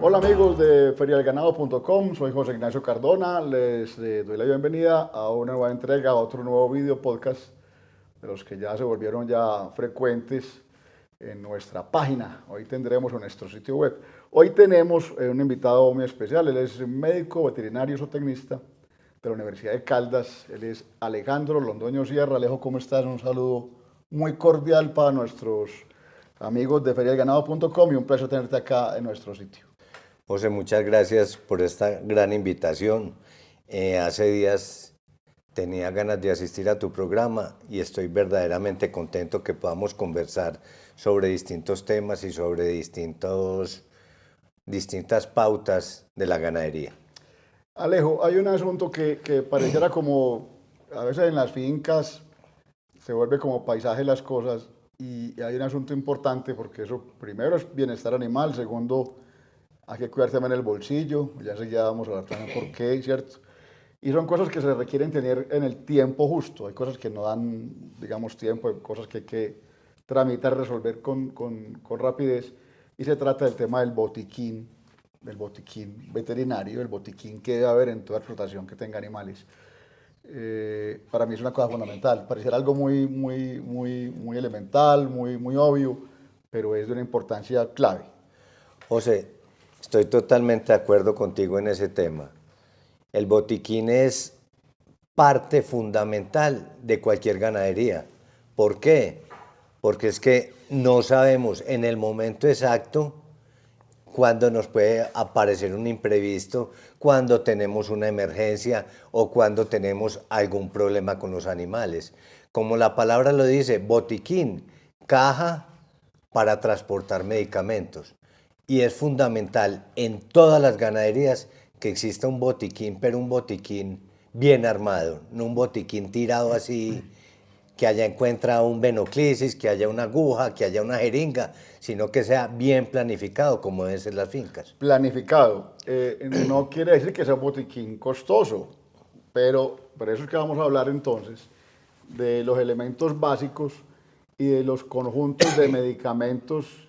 Hola amigos de ferialganado.com, soy José Ignacio Cardona, les doy la bienvenida a una nueva entrega, a otro nuevo video podcast de los que ya se volvieron ya frecuentes en nuestra página. Hoy tendremos en nuestro sitio web. Hoy tenemos un invitado muy especial, él es médico veterinario zootecnista de la Universidad de Caldas, él es Alejandro Londoño Sierra. Alejo, ¿cómo estás? Un saludo muy cordial para nuestros amigos de ferialganado.com y un placer tenerte acá en nuestro sitio. José, muchas gracias por esta gran invitación. Hace días tenía ganas de asistir a tu programa y estoy verdaderamente contento que podamos conversar sobre distintos temas y sobre distintas pautas de la ganadería. Alejo, hay un asunto que pareciera como, a veces en las fincas se vuelve como paisaje las cosas, y hay un asunto importante porque eso primero es bienestar animal, segundo hay que cuidar también el bolsillo, ya enseguida vamos a hablar también por qué, ¿cierto? Y son cosas que se requieren tener en el tiempo justo, hay cosas que no dan, digamos, tiempo, hay cosas que hay que tramitar, resolver con rapidez, y se trata del tema del botiquín veterinario, el botiquín que debe haber en toda explotación que tenga animales. Para mí es una cosa fundamental, pareciera algo muy elemental, muy obvio, pero es de una importancia clave. José, estoy totalmente de acuerdo contigo en ese tema. El botiquín es parte fundamental de cualquier ganadería. ¿Por qué? Porque es que no sabemos en el momento exacto cuándo nos puede aparecer un imprevisto, cuándo tenemos una emergencia o cuándo tenemos algún problema con los animales. Como la palabra lo dice, botiquín, caja para transportar medicamentos. Y es fundamental en todas las ganaderías que exista un botiquín, pero un botiquín bien armado, no un botiquín tirado así, que haya encuentra un venoclisis, que haya una aguja, que haya una jeringa, sino que sea bien planificado como deben ser las fincas. Planificado. No quiere decir que sea un botiquín costoso, pero por eso es que vamos a hablar entonces de los elementos básicos y de los conjuntos de medicamentos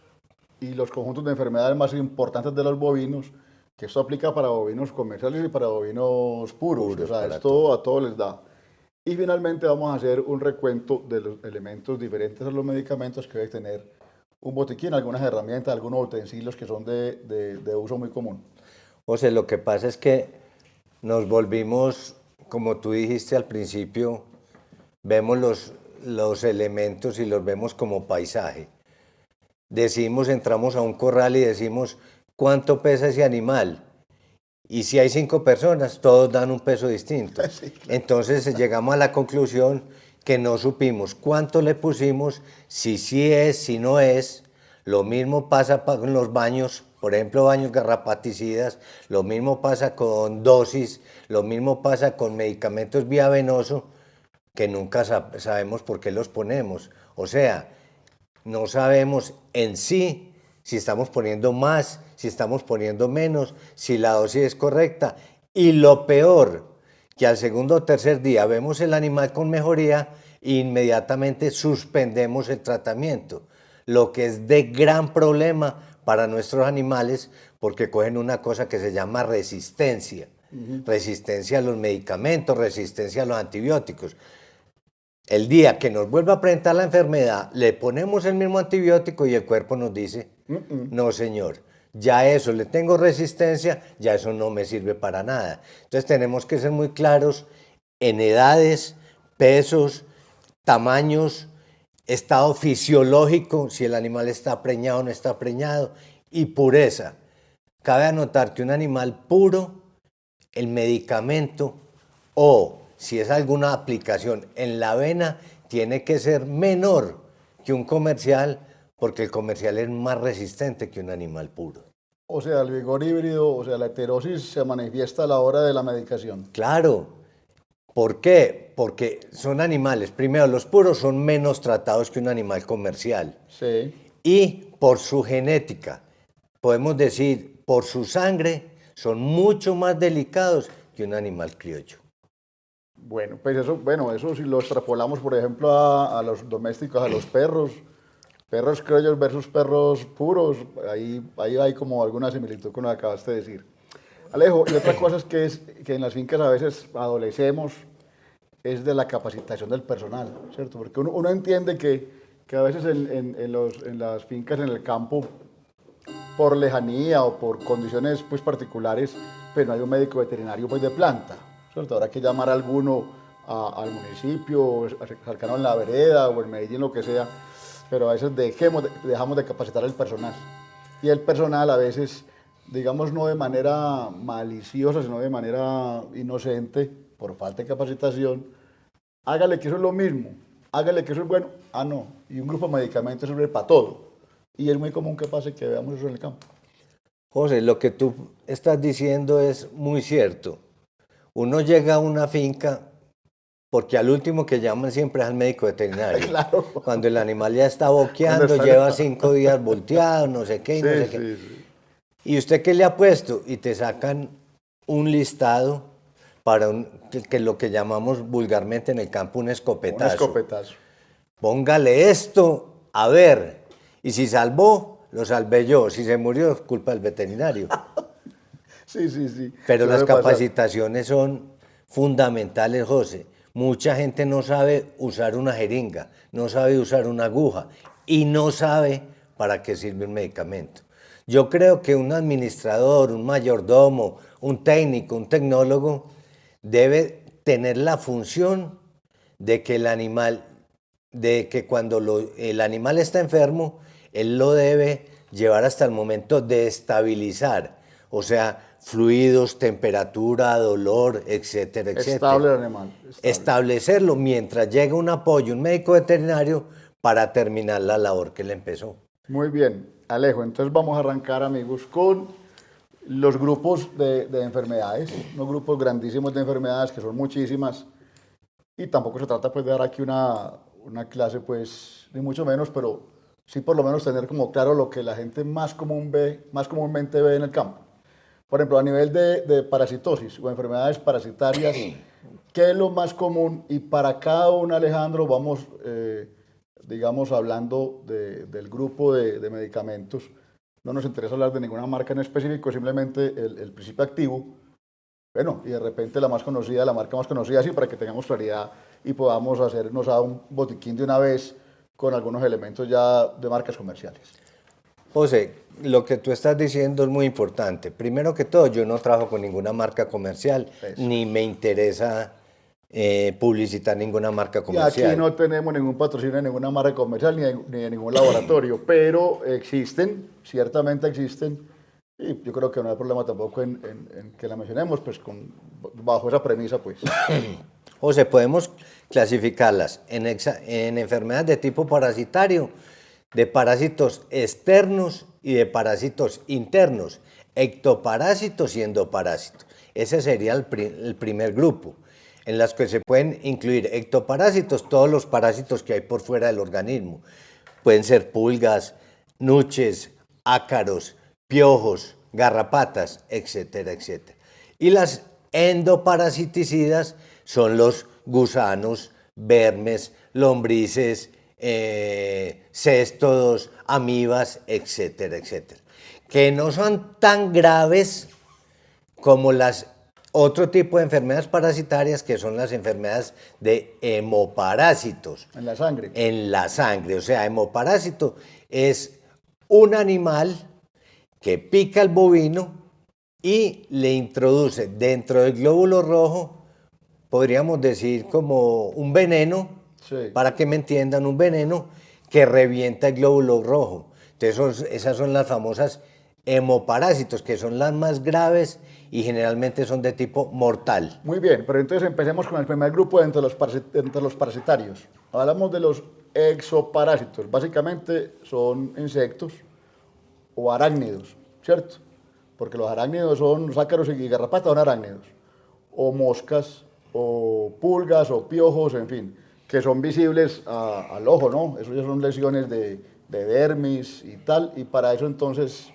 y los conjuntos de enfermedades más importantes de los bovinos, que esto aplica para bovinos comerciales y para bovinos puros. O sea, esto a todos les da. Y finalmente vamos a hacer un recuento de los elementos diferentes a los medicamentos que debe tener un botiquín, algunas herramientas, algunos utensilios que son de uso muy común. José, lo que pasa es que nos volvimos, como tú dijiste al principio, vemos los elementos y los vemos como paisaje. Decimos, entramos a un corral y decimos, ¿cuánto pesa ese animal? Y si hay 5 personas, todos dan un peso distinto. Sí, claro. Entonces llegamos a la conclusión que no supimos cuánto le pusimos, si sí es, si no es. Lo mismo pasa con los baños, por ejemplo, baños garrapaticidas, lo mismo pasa con dosis, lo mismo pasa con medicamentos vía venoso, que nunca sabemos por qué los ponemos. O sea, no sabemos en sí si estamos poniendo más, si estamos poniendo menos, si la dosis es correcta. Y lo peor, que al segundo o tercer día vemos el animal con mejoría e inmediatamente suspendemos el tratamiento, lo que es de gran problema para nuestros animales porque cogen una cosa que se llama resistencia. Resistencia a los medicamentos, resistencia a los antibióticos. El día que nos vuelva a presentar la enfermedad, le ponemos el mismo antibiótico y el cuerpo nos dice, no señor, ya eso, le tengo resistencia, ya eso no me sirve para nada. Entonces tenemos que ser muy claros en edades, pesos, tamaños, estado fisiológico, si el animal está preñado o no está preñado, y pureza. Cabe anotar que un animal puro, el medicamento o si es alguna aplicación en la vena, tiene que ser menor que un comercial, porque el comercial es más resistente que un animal puro. O sea, el vigor híbrido, o sea, la heterosis se manifiesta a la hora de la medicación. Claro. ¿Por qué? Porque son animales, primero, los puros son menos tratados que un animal comercial. Sí. Y por su genética, podemos decir, por su sangre, son mucho más delicados que un animal criollo. Bueno, pues eso si lo extrapolamos, por ejemplo, a los domésticos, a los perros, Perros criollos versus perros puros, ahí hay como alguna similitud con lo que acabaste de decir. Alejo, y otra cosa es que en las fincas a veces adolecemos es de la capacitación del personal, ¿cierto? Porque uno entiende que a veces en las fincas, en el campo, por lejanía o por condiciones pues, particulares, pues no hay un médico veterinario pues, de planta, ¿cierto? Habrá que llamar a alguno al municipio, cercano en la vereda o en Medellín, lo que sea, pero a veces dejamos de capacitar al personal. Y el personal a veces, digamos, no de manera maliciosa, sino de manera inocente, por falta de capacitación, hágale que eso es lo mismo, hágale que eso es bueno, no, y un grupo de medicamentos sirve para todo. Y es muy común que pase que veamos eso en el campo. José, lo que tú estás diciendo es muy cierto. Uno llega a una finca porque al último que llaman siempre es al médico veterinario. Claro. Cuando el animal ya está boqueando, lleva 5 días volteado, no sé qué, y no sé qué. Sí. ¿Y usted qué le ha puesto? Y te sacan un listado para que lo que llamamos vulgarmente en el campo un escopetazo. Un escopetazo. Póngale esto, a ver. Y si salvó, lo salvé yo. Si se murió, es culpa del veterinario. Sí. Pero las capacitaciones son fundamentales, José. Mucha gente no sabe usar una jeringa, no sabe usar una aguja y no sabe para qué sirve un medicamento. Yo creo que un administrador, un mayordomo, un técnico, un tecnólogo debe tener la función de que el animal, de que cuando el animal está enfermo, él lo debe llevar hasta el momento de estabilizar, o sea, fluidos, temperatura, dolor, etcétera, etcétera. Estable el animal. Establecerlo mientras llega un apoyo, un médico veterinario, para terminar la labor que él empezó. Muy bien, Alejo, entonces vamos a arrancar, amigos, con los grupos de enfermedades, unos grupos grandísimos de enfermedades que son muchísimas, y tampoco se trata pues de dar aquí una clase pues ni mucho menos, pero sí por lo menos tener como claro lo que la gente más comúnmente ve en el campo. Por ejemplo, a nivel de parasitosis o enfermedades parasitarias, ¿qué es lo más común? Y para cada una, Alejandro, vamos, digamos, hablando del grupo de medicamentos. No nos interesa hablar de ninguna marca en específico, simplemente el principio activo. Bueno, y de repente la más conocida, la marca más conocida, sí, para que tengamos claridad y podamos hacernos a un botiquín de una vez con algunos elementos ya de marcas comerciales. José, lo que tú estás diciendo es muy importante. Primero que todo, yo no trabajo con ninguna marca comercial, ni me interesa publicitar ninguna marca comercial. Y aquí no tenemos ningún patrocinio de ninguna marca comercial ni de ningún laboratorio, pero existen, ciertamente existen, y yo creo que no hay problema tampoco en que la mencionemos, pues bajo esa premisa, pues. José, podemos clasificarlas en enfermedades de tipo parasitario, de parásitos externos y de parásitos internos, ectoparásitos y endoparásitos. Ese sería el primer grupo, en las que se pueden incluir ectoparásitos, todos los parásitos que hay por fuera del organismo. Pueden ser pulgas, nuches, ácaros, piojos, garrapatas, etcétera, etcétera. Y las endoparasiticidas son los gusanos, vermes, lombrices, céstodos, amibas, etcétera, etcétera, que no son tan graves como las otro tipo de enfermedades parasitarias, que son las enfermedades de hemoparásitos. En la sangre. En la sangre, o sea, hemoparásito es un animal que pica al bovino y le introduce dentro del glóbulo rojo, podríamos decir como un veneno, sí, para que me entiendan, un veneno que revienta el glóbulo rojo. Entonces esas son las famosas hemoparásitos, que son las más graves y generalmente son de tipo mortal. Muy bien, pero entonces empecemos con el primer grupo entre los parasitarios. Hablamos de los exoparásitos. Básicamente son insectos o arácnidos, ¿cierto? Porque los arácnidos son los ácaros y garrapatas, son arácnidos. O moscas, o pulgas, o piojos, en fin, que son visibles al ojo, ¿no? Eso ya son lesiones de dermis y tal, y para eso entonces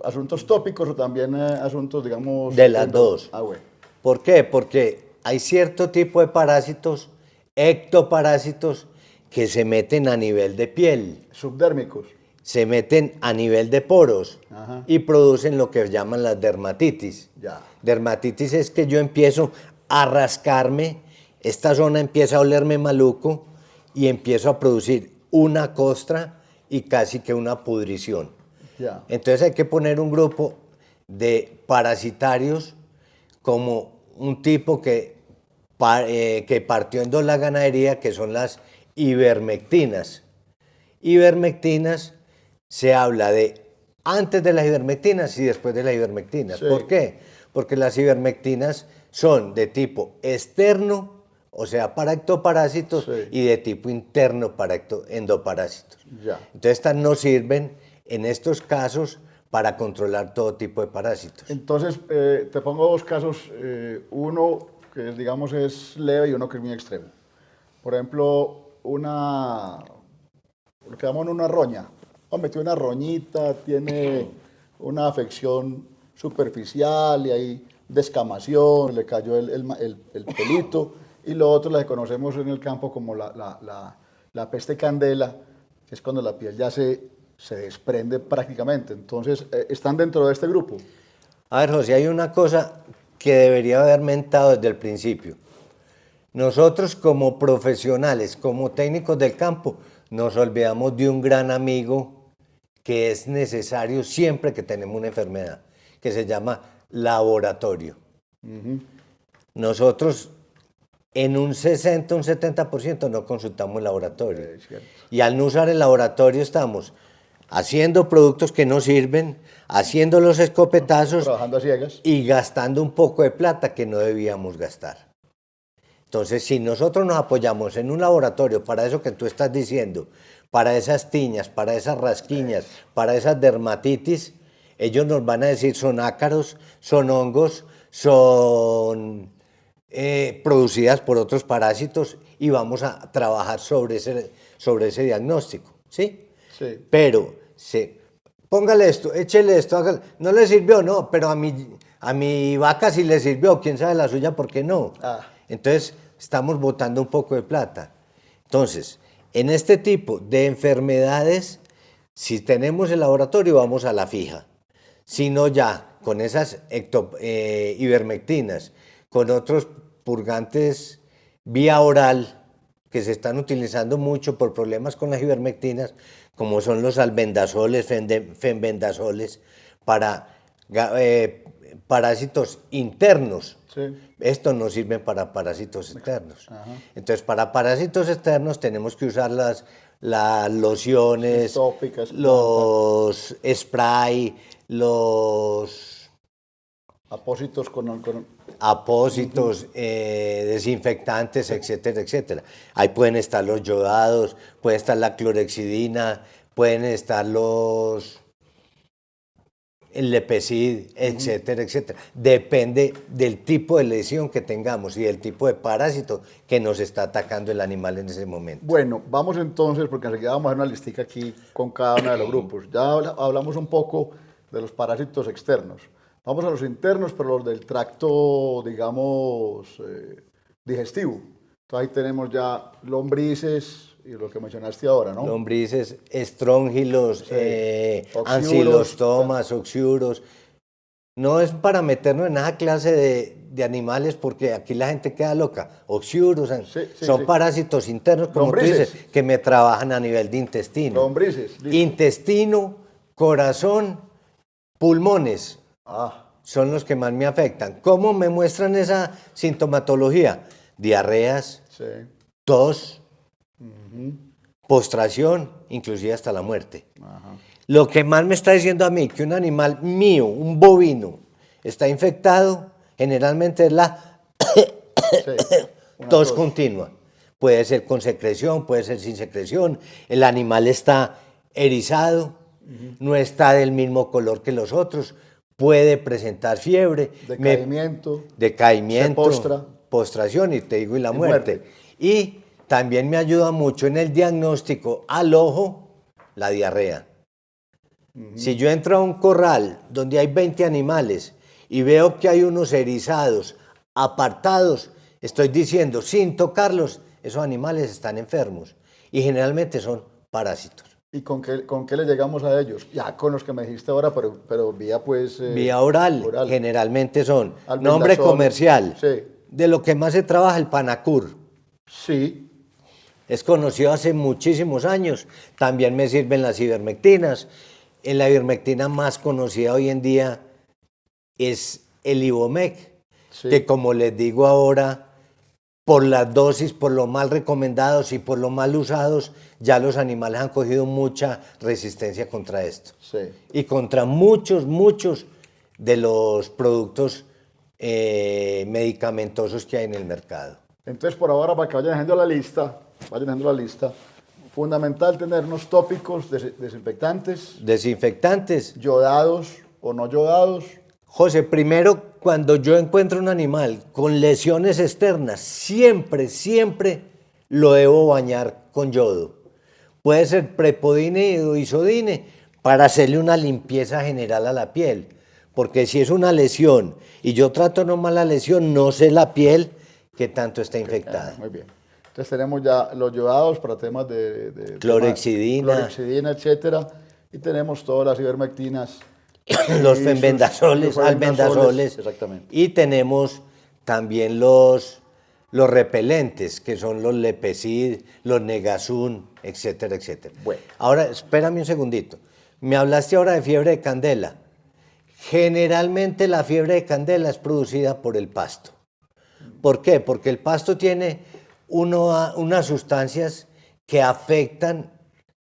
asuntos tópicos o también asuntos, digamos... De las dos. Bueno. ¿Por qué? Porque hay cierto tipo de parásitos, ectoparásitos, que se meten a nivel de piel, Subdérmicos. se meten a nivel de poros Ajá. y producen lo que llaman las dermatitis. Ya. Dermatitis es que yo empiezo a rascarme, esta zona empieza a olerme maluco y empiezo a producir una costra y casi que una pudrición. Ya. Entonces hay que poner un grupo de parasitarios como un tipo que partió en dos la ganadería, que son las ivermectinas. Ivermectinas, se habla de antes de las ivermectinas y después de las ivermectinas. Sí. ¿Por qué? Porque las ivermectinas son de tipo externo, o sea, para ectoparásitos, Sí. y de tipo interno para endoparásitos. Ya. Entonces estas nos sirven en estos casos para controlar todo tipo de parásitos. Entonces, te pongo dos casos, uno que digamos es leve y uno que es muy extremo. Por ejemplo, lo que llaman una roña. Metió una roñita, tiene una afección superficial y hay descamación, le cayó el pelito. Y lo otro la que conocemos en el campo como la peste candela, que es cuando la piel ya se desprende prácticamente. Entonces, ¿están dentro de este grupo? A ver, José, hay una cosa que debería haber mentado desde el principio. Nosotros como profesionales, como técnicos del campo, nos olvidamos de un gran amigo que es necesario siempre que tenemos una enfermedad, que se llama laboratorio. Nosotros en un 60, un 70% no consultamos el laboratorio. Es cierto. Y al no usar el laboratorio estamos haciendo productos que no sirven, haciendo los escopetazos Trabajando a ciegas. y gastando un poco de plata que no debíamos gastar. Entonces, si nosotros nos apoyamos en un laboratorio para eso que tú estás diciendo, para esas tiñas, para esas rasquiñas, para esas dermatitis, ellos nos van a decir son ácaros, son hongos, son producidas por otros parásitos y vamos a trabajar sobre ese diagnóstico, ¿sí? Sí. Pero, póngale esto, échele esto, hágale. No le sirvió, no, pero a mi vaca sí le sirvió, quién sabe la suya, ¿por qué no? Entonces, estamos botando un poco de plata. Entonces, en este tipo de enfermedades, si tenemos el laboratorio, vamos a la fija. Si no, ya, con esas ivermectinas, con otros purgantes vía oral, que se están utilizando mucho por problemas con las ivermectinas, como son los albendazoles, fenbendazoles, para parásitos internos. Sí. Estos no sirven para parásitos externos. Ajá. Entonces, para parásitos externos tenemos que usar las lociones, Tópicas, los spray, los apósitos con apósitos, desinfectantes, etcétera, etcétera. Ahí pueden estar los yodados, puede estar la clorexidina, pueden estar el Lepecid, etcétera, etcétera. Depende del tipo de lesión que tengamos y del tipo de parásito que nos está atacando el animal en ese momento. Bueno, vamos entonces, porque enseguida vamos a hacer una listica aquí con cada uno de los grupos. Ya hablamos un poco de los parásitos externos. Vamos a los internos, pero los del tracto, digamos, digestivo. Entonces ahí tenemos ya lombrices y lo que mencionaste ahora, ¿no? Lombrices, estróngilos, Oxiuros, ancilostomas, oxiuros. No es para meternos en esa clase de animales porque aquí la gente queda loca. Oxiuros, son parásitos internos, como lombrices. tú dices, que me trabajan a nivel de intestino. Lombrices. Listo. Intestino, corazón, pulmones. Son los que más me afectan. ¿Cómo me muestran esa sintomatología? Diarreas, Sí. tos, postración, inclusive hasta la muerte. Ajá. Lo que más me está diciendo a mí que un animal mío, un bovino, está infectado, generalmente es la tos continua. Puede ser con secreción, puede ser sin secreción. El animal está erizado, no está del mismo color que los otros, puede presentar fiebre, Decaimiento. se postra. postración y te digo y la muerte. Y también me ayuda mucho en el diagnóstico al ojo la diarrea. Si yo entro a un corral donde hay 20 animales y veo que hay unos erizados, apartados, estoy diciendo sin tocarlos, esos animales están enfermos y generalmente son parásitos. ¿Y con qué le llegamos a ellos? Ya con los que me dijiste ahora, pero vía pues... Vía oral, generalmente son Albendazol, nombre comercial. sí. De lo que más se trabaja, el Panacur. Sí. Es conocido hace muchísimos años. También me sirven las ivermectinas. La ivermectina más conocida hoy en día es el Ivomec, Sí. que como les digo ahora, por las dosis, por lo mal recomendados y por lo mal usados, ya los animales han cogido mucha resistencia contra esto. Sí. Y contra muchos de los productos medicamentosos que hay en el mercado. Entonces, por ahora, para que vayan dejando la lista, fundamental tener unos tópicos desinfectantes, Desinfectantes. yodados o no yodados. José, primero, cuando yo encuentro un animal con lesiones externas, siempre lo debo bañar con yodo. Puede ser prepodine o isodine para hacerle una limpieza general a la piel. Porque si es una lesión y yo trato nomás la lesión, no sé la piel que tanto está infectada. Muy bien. Entonces tenemos ya los yodados para temas de Clorexidina, etcétera. Y tenemos todas las ivermectinas. los y fenbendazoles, sus albendazoles. Exactamente. Y tenemos también los repelentes, que son los Lepecid, los Negazun, etcétera. Bueno. Ahora, espérame un segundito. Me hablaste ahora de fiebre de candela. Generalmente la fiebre de candela es producida por el pasto. ¿Por qué? Porque el pasto tiene unas sustancias que afectan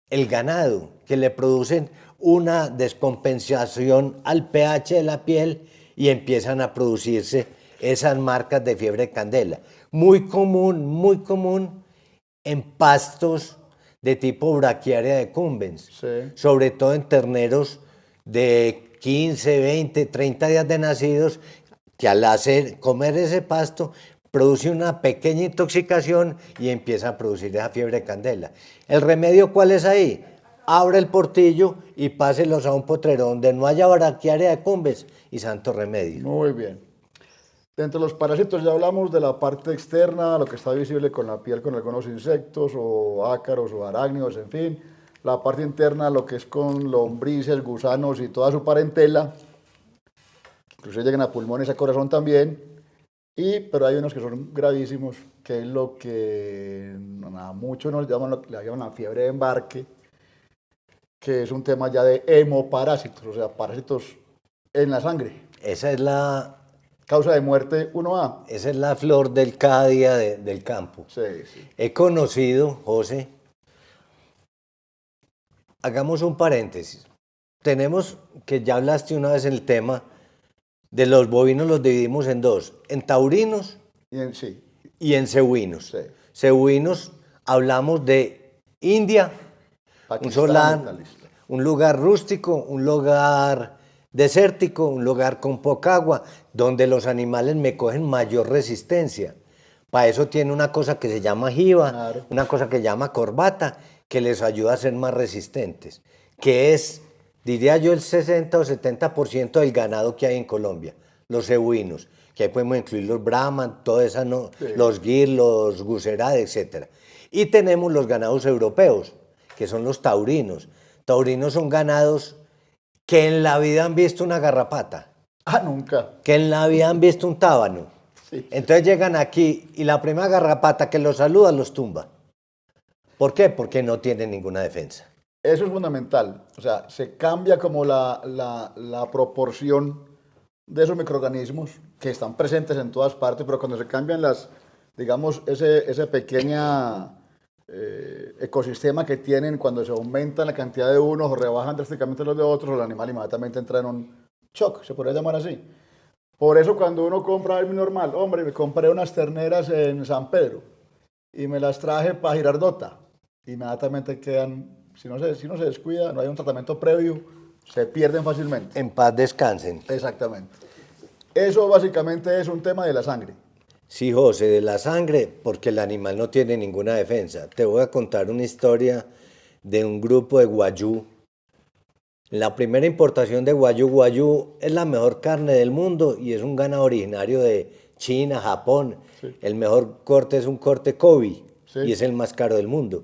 el ganado, que le producen una descompensación al pH de la piel y empiezan a producirse esas marcas de fiebre de candela. Muy común en pastos de tipo braquiaria decumbens, Sí. sobre todo en terneros de 15, 20, 30 días de nacidos, que al comer ese pasto produce una pequeña intoxicación y empieza a producir esa fiebre de candela. ¿El remedio cuál es ahí? Abre el portillo y páselos a un potrero donde no haya braquiaria decumbens y santo remedio. Muy bien. Dentro de los parásitos ya hablamos de la parte externa, lo que está visible con la piel con algunos insectos o ácaros o arácnidos, en fin. La parte interna, lo que es con lombrices, gusanos y toda su parentela. Incluso llegan a pulmones, a corazón también. Pero hay unos que son gravísimos, que es lo que a muchos le llaman la fiebre de embarque, que es un tema ya de hemoparásitos, o sea, parásitos en la sangre. Esa es la Causa de muerte 1A. Esa es la flor del cada día del campo. Sí, sí. He conocido, José, hagamos un paréntesis. Tenemos, que ya hablaste una vez en el tema, de los bovinos los dividimos en dos, en taurinos Sí. y en cebuinos. Sí. Cebuinos hablamos de India, Pakistán, un lugar rústico, un lugar desértico, un lugar con poca agua, donde los animales me cogen mayor resistencia. Para eso tiene una cosa que se llama jiba, Claro. una cosa que se llama corbata, que les ayuda a ser más resistentes, que es, diría yo, el 60 o 70% del ganado que hay en Colombia, los cebuinos, que ahí podemos incluir los brahman, toda esa, Sí. los gir, los guserad, etc. Y tenemos los ganados europeos, que son los taurinos. Taurinos son ganados que en la vida han visto una garrapata, Nunca. que en la vida han visto un tábano. Sí. Entonces llegan aquí y la primera garrapata que los saluda los tumba. ¿Por qué? Porque no tienen ninguna defensa. Eso es fundamental. O sea, se cambia como la proporción de esos microorganismos que están presentes en todas partes, pero cuando se cambian digamos, ese pequeño ecosistema que tienen, cuando se aumenta la cantidad de unos o rebajan drásticamente los de otros, el animal inmediatamente entra en un shock, se podría llamar así. Por eso cuando uno compra algo normal, hombre, me compré unas terneras en San Pedro y me las traje para Girardota, inmediatamente quedan, si no se descuida, no hay un tratamiento previo, se pierden fácilmente. En paz descansen. Exactamente. Eso básicamente es un tema de la sangre. Sí, José, de la sangre, porque el animal no tiene ninguna defensa. Te voy a contar una historia de un grupo de guayú. La primera importación de guayú es la mejor carne del mundo y es un ganado originario de China, Japón. Sí. El mejor corte es un corte Kobe Sí. y es el más caro del mundo.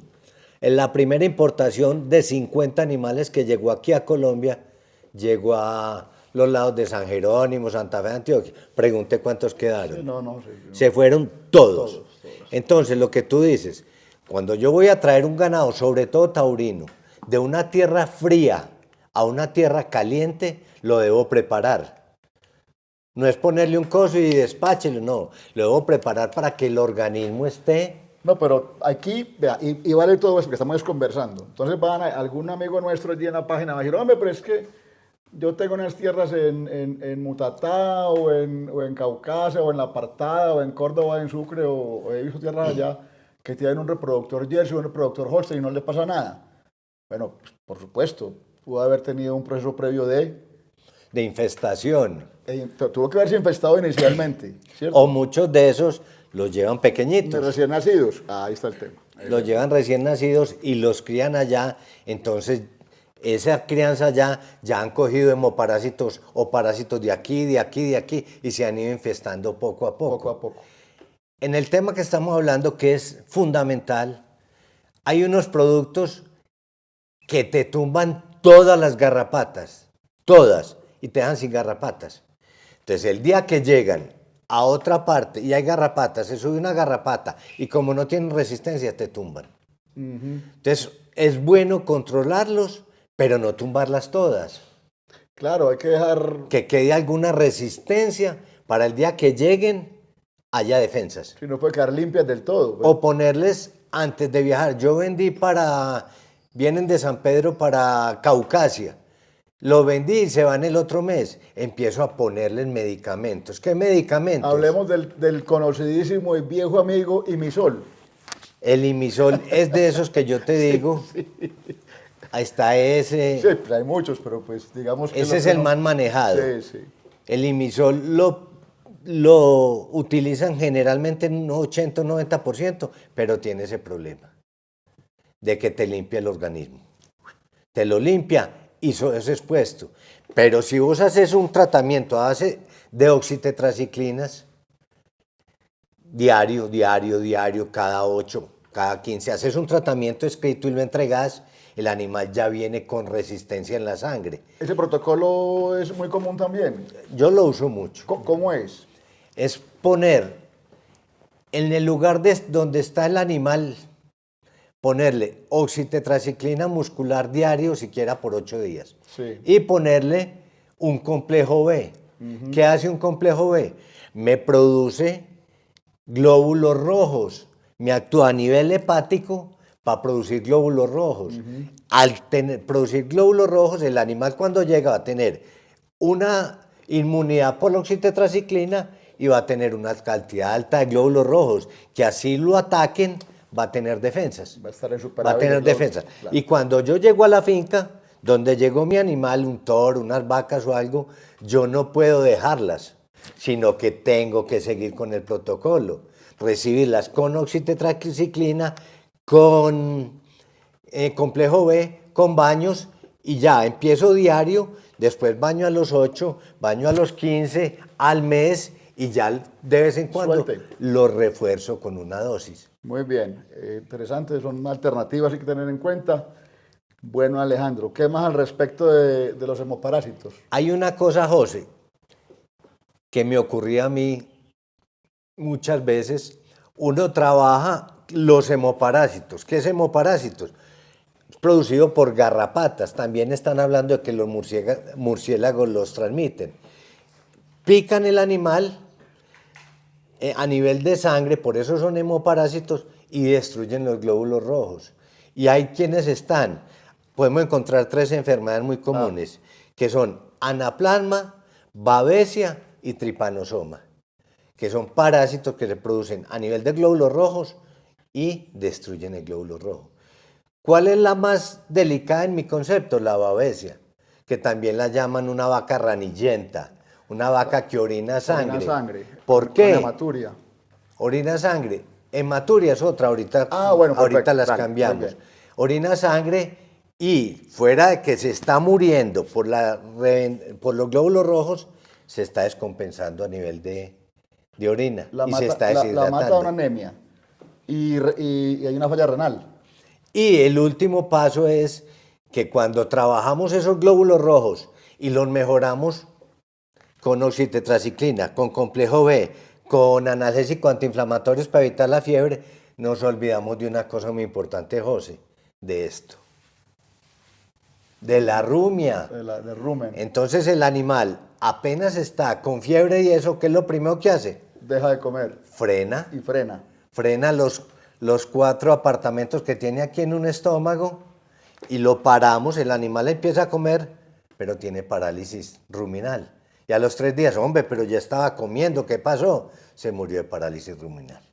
En la primera importación de 50 animales que llegó aquí a Colombia, llegó a los lados de San Jerónimo, Santa Fe, Antioquia. Pregunté cuántos quedaron. Sí, no, sí, no. Se fueron todos. Todos. Entonces, lo que tú dices, cuando yo voy a traer un ganado, sobre todo taurino, de una tierra fría a una tierra caliente, lo debo preparar. No es ponerle un coso y despáchelo, no. Lo debo preparar para que el organismo esté. No, pero aquí, vea, y vale todo eso que estamos conversando. Entonces algún amigo nuestro allí en la página va a decir, hombre, pero es que yo tengo unas tierras en Mutatá o en Caucasia o en La Apartada o en Córdoba, en Sucre o he visto tierras allá que tienen un reproductor Jersey o un reproductor Holstein y no le pasa nada. Bueno, pues, por supuesto, pudo haber tenido un proceso previo de Infestación. Tuvo que haberse infestado inicialmente, ¿cierto? O muchos de esos los llevan De pequeñitos. recién nacidos. Ahí está el tema. Los llevan recién nacidos y los crían allá, entonces esa crianza ya han cogido hemoparásitos o parásitos de aquí, de aquí, de aquí y se han ido infestando poco a poco. Poco a poco. En el tema que estamos hablando, que es fundamental, hay unos productos que te tumban todas las garrapatas, todas, y te dejan sin garrapatas. Entonces el día que llegan a otra parte y hay garrapatas, se sube una garrapata y como no tienen resistencia te tumban. Entonces es bueno controlarlos, pero no tumbarlas todas. Claro, hay que dejar... Que quede alguna resistencia para el día que lleguen haya defensas. Si no puede quedar limpias del todo. Pues. O ponerles antes de viajar. Yo vendí vienen de San Pedro para Caucasia. Lo vendí y se van el otro mes. Empiezo a ponerles medicamentos. ¿Qué medicamentos? Hablemos del conocidísimo y viejo amigo Imisol. El Imisol es de esos que yo te digo. Sí. Ahí está ese. Sí, pues hay muchos, pero pues digamos que... Ese es el más manejado. Sí, sí. El Imisol lo utilizan generalmente en un 80 o 90%, pero tiene ese problema de que te limpia el organismo. Te lo limpia y eso es expuesto. Pero si vos haces un tratamiento a base de oxitetraciclinas, diario, cada 8, cada 15, haces un tratamiento escrito y lo entregas, el animal ya viene con resistencia en la sangre. ¿Ese protocolo es muy común también? Yo lo uso mucho. ¿Cómo es? Es poner en el lugar donde está el animal, ponerle oxitetraciclina muscular diario, siquiera por 8 días. Sí. Y ponerle un complejo B. ¿Qué hace un complejo B? Me produce glóbulos rojos, me actúa a nivel hepático para producir glóbulos rojos. Al producir glóbulos rojos, el animal cuando llega va a tener una inmunidad por la oxitetraciclina y va a tener una cantidad alta de glóbulos rojos, que así lo ataquen, va a tener defensas. Va a estar en Va a tener defensas. Claro. Y cuando yo llego a la finca, donde llegó mi animal, un toro, unas vacas o algo, yo no puedo dejarlas, sino que tengo que seguir con el protocolo, recibirlas con oxitetraciclina, con complejo B, con baños, y ya empiezo diario, después baño a los 8, baño a los 15, al mes, y ya de vez en cuando lo refuerzo con una dosis. Muy bien, interesante, son alternativas que hay que tener en cuenta. Bueno, Alejandro, ¿qué más al respecto de los hemoparásitos? Hay una cosa, José, que me ocurría a mí muchas veces. Uno trabaja los hemoparásitos. ¿Qué es hemoparásitos? Es producido por garrapatas. También están hablando de que los murciélagos los transmiten. Pican el animal a nivel de sangre, por eso son hemoparásitos, y destruyen los glóbulos rojos. Y hay quienes podemos encontrar 3 enfermedades muy comunes, que son anaplasma, babesia y tripanosoma, que son parásitos que se producen a nivel de glóbulos rojos y destruyen el glóbulo rojo. ¿Cuál es la más delicada en mi concepto? La babesia, que también la llaman una vaca ranillenta, una vaca que orina sangre. Orina sangre. ¿Por qué? Con hematuria. Orina sangre. Hematuria es otra, ahorita, bueno, ahorita las dale, cambiamos. Orina sangre y fuera de que se está muriendo por los glóbulos rojos, se está descompensando a nivel de orina y se está deshidratando. La mata una anemia y hay una falla renal. Y el último paso es que cuando trabajamos esos glóbulos rojos y los mejoramos con oxitetraciclina, con complejo B, con analgésicos antiinflamatorios para evitar la fiebre, nos olvidamos de una cosa muy importante, José, de esto, de la rumia. De rumen. Entonces el animal apenas está con fiebre y eso, ¿qué es lo primero que hace? Deja de comer. Frena. Y frena. Frena los 4 apartamentos que tiene aquí en un estómago y lo paramos, el animal empieza a comer, pero tiene parálisis ruminal. Y a los 3 días, hombre, pero ya estaba comiendo, ¿qué pasó? Se murió de parálisis ruminal.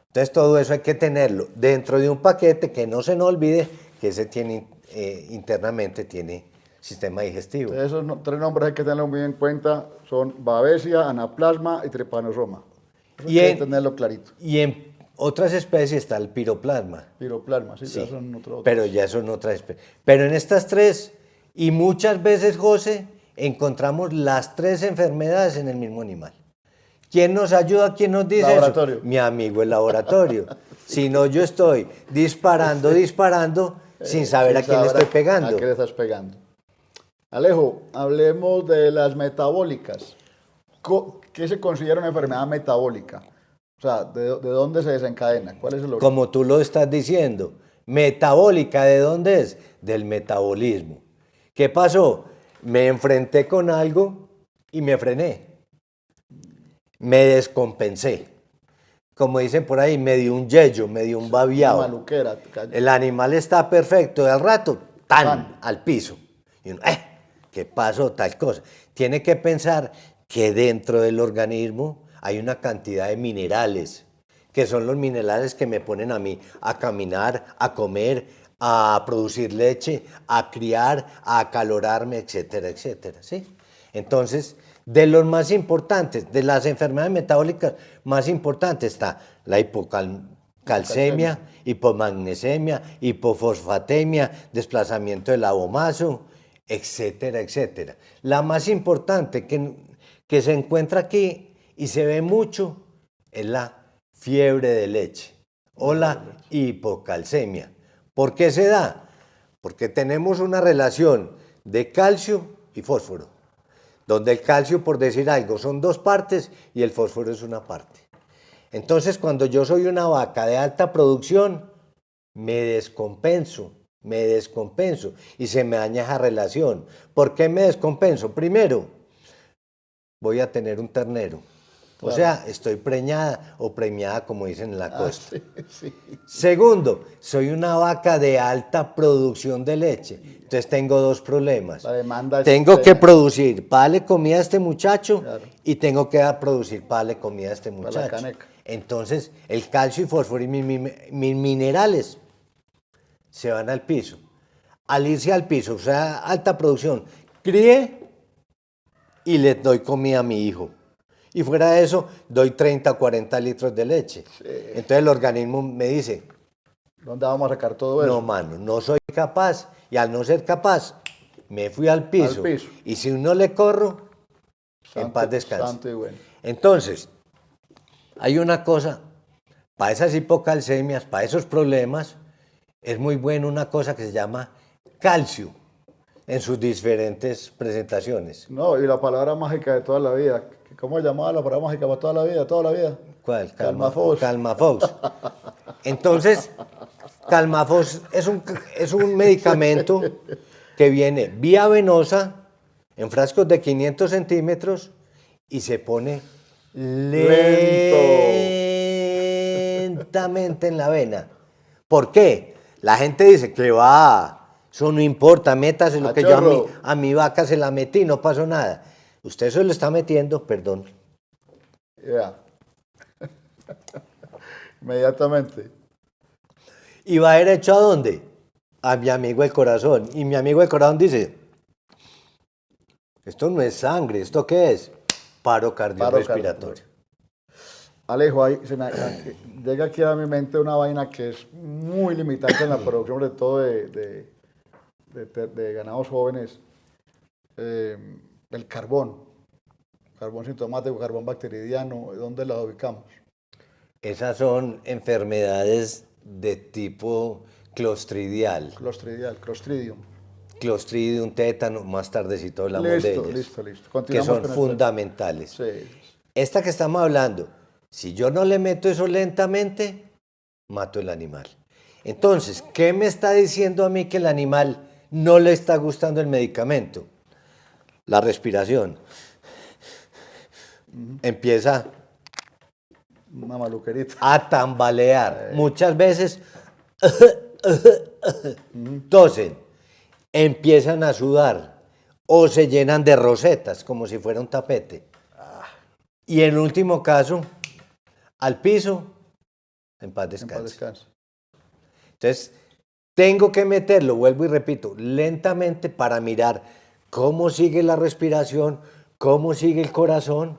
Entonces todo eso hay que tenerlo dentro de un paquete que no se nos olvide que ese tiene internamente tiene sistema digestivo. Entonces, esos 3 nombres hay que tenerlos muy en cuenta, son Babesia, Anaplasma y Trypanosoma. Hay que tenerlo clarito. Y en otras especies está el piroplasma. Piroplasma, sí, Sí, ya son otros. pero ya son otras especies. Pero en estas 3, y muchas veces, José, encontramos las 3 enfermedades en el mismo animal. ¿Quién nos ayuda? ¿Quién nos dice Laboratorio. eso? Mi amigo el laboratorio. Si no, yo estoy disparando, sin saber a quién le estoy pegando. ¿A quién le estás pegando? Alejo, hablemos de las metabólicas. ¿Qué se considera una enfermedad metabólica? O sea, ¿de dónde se desencadena? ¿Cuál es el origen? Como tú lo estás diciendo, metabólica, ¿de dónde es? Del metabolismo. ¿Qué pasó? Me enfrenté con algo y me frené. Me descompensé. Como dicen por ahí, me dio un yello, me dio un babiado. Una maluquera. El animal está perfecto, y al rato, ¡tan! Al piso. Y uno, ¿qué pasó? Tal cosa. Tiene que pensar que dentro del organismo hay una cantidad de minerales, que son los minerales que me ponen a mí a caminar, a comer, a producir leche, a criar, a acalorarme, etcétera, etcétera, ¿sí? Entonces, de los más importantes, de las enfermedades metabólicas más importantes está la hipocalcemia, hipomagnesemia, hipofosfatemia, desplazamiento del abomazo, etcétera, etcétera. La más importante que se encuentra aquí y se ve mucho es la fiebre de leche o la hipocalcemia. ¿Por qué se da? Porque tenemos una relación de calcio y fósforo, donde el calcio, por decir algo, son 2 partes y el fósforo es una parte. Entonces, cuando yo soy una vaca de alta producción, me descompenso y se me daña esa relación. ¿Por qué me descompenso? Primero, voy a tener un ternero. Claro. O sea, estoy preñada o premiada, como dicen en la costa. Sí. Segundo, soy una vaca de alta producción de leche. Entonces tengo 2 problemas. La demanda tengo que producir para darle comida a este muchacho, claro, y tengo que producir para darle comida a este muchacho. Entonces, el calcio y fósforo y mis minerales se van al piso. Al irse al piso, o sea, alta producción, crié y le doy comida a mi hijo. Y fuera de eso, doy 30 o 40 litros de leche. Sí. Entonces el organismo me dice, ¿dónde vamos a sacar todo eso? No, mano, no soy capaz. Y al no ser capaz, me fui al piso. Y si no le corro, en paz descanse. Santo y bueno. Entonces, hay una cosa, para esas hipocalcemias, para esos problemas, es muy bueno una cosa que se llama calcio, en sus diferentes presentaciones. No, y la palabra mágica de toda la vida. ¿Cómo llamaba la palabra mágica para toda la vida? Toda la vida. ¿Cuál? Calmafox. Calmafox. Entonces, Calmafox es un medicamento que viene vía venosa en frascos de 500 centímetros y se pone lentamente en la vena. ¿Por qué? La gente dice que eso no importa, métase lo que yo a mi vaca se la metí, no pasó nada. Usted se lo está metiendo, perdón. Ya. Inmediatamente. ¿Y va derecho a dónde? A mi amigo el corazón. Y mi amigo el corazón dice, esto no es sangre, ¿esto qué es? Paro cardiorrespiratorio. Alejo, llega aquí a mi mente una vaina que es muy limitante en la producción, sobre todo de ganados jóvenes. El carbón sintomático, carbón bacteridiano, ¿dónde las ubicamos? Esas son enfermedades de tipo Clostridial, Clostridium. Clostridium, tétano, más tardecito hablamos de ellas. Listo. Que Continuamos son con el fundamentales. Sí. Esta que estamos hablando, si yo no le meto eso lentamente, mato el animal. Entonces, ¿qué me está diciendo a mí que el animal no le está gustando el medicamento? La respiración. Empieza Una maluquerita. a tambalear. Muchas veces tosen, empiezan a sudar o se llenan de rosetas como si fuera un tapete. Y en último caso, al piso, en paz En paz descanse. descanse. Entonces, tengo que meterlo, vuelvo y repito, lentamente para mirar cómo sigue la respiración, cómo sigue el corazón,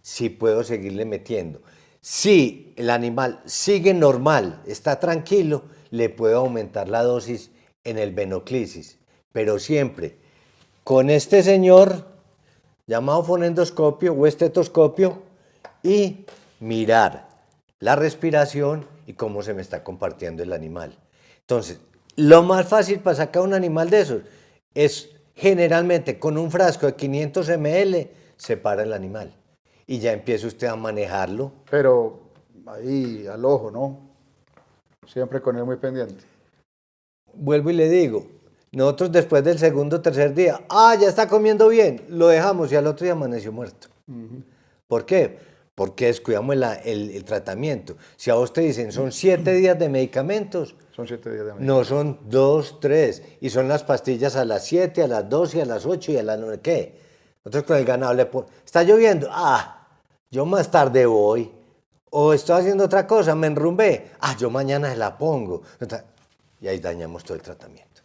si puedo seguirle metiendo. Si el animal sigue normal, está tranquilo, le puedo aumentar la dosis en el venoclisis. Pero siempre con este señor, llamado fonendoscopio o estetoscopio, y mirar la respiración y cómo se me está compartiendo el animal. Entonces, lo más fácil para sacar un animal de esos es generalmente con un frasco de 500 ml, separa el animal y ya empieza usted a manejarlo. Pero ahí, al ojo, ¿no? Siempre con él muy pendiente. Vuelvo y le digo, nosotros después del segundo o tercer día, ya está comiendo bien, lo dejamos y al otro día amaneció muerto. ¿Por qué? Porque descuidamos el tratamiento. Si a vos te dicen son 7 días de medicamentos, Son 7 días de medicamento. no son 2, 3, y son las pastillas a las 7, a las 12, a las 8 y a las 9, ¿qué? Nosotros con el ganado le ponemos, ¿está lloviendo? Yo más tarde voy, o estoy haciendo otra cosa, me enrumbé, yo mañana se la pongo. Y ahí dañamos todo el tratamiento.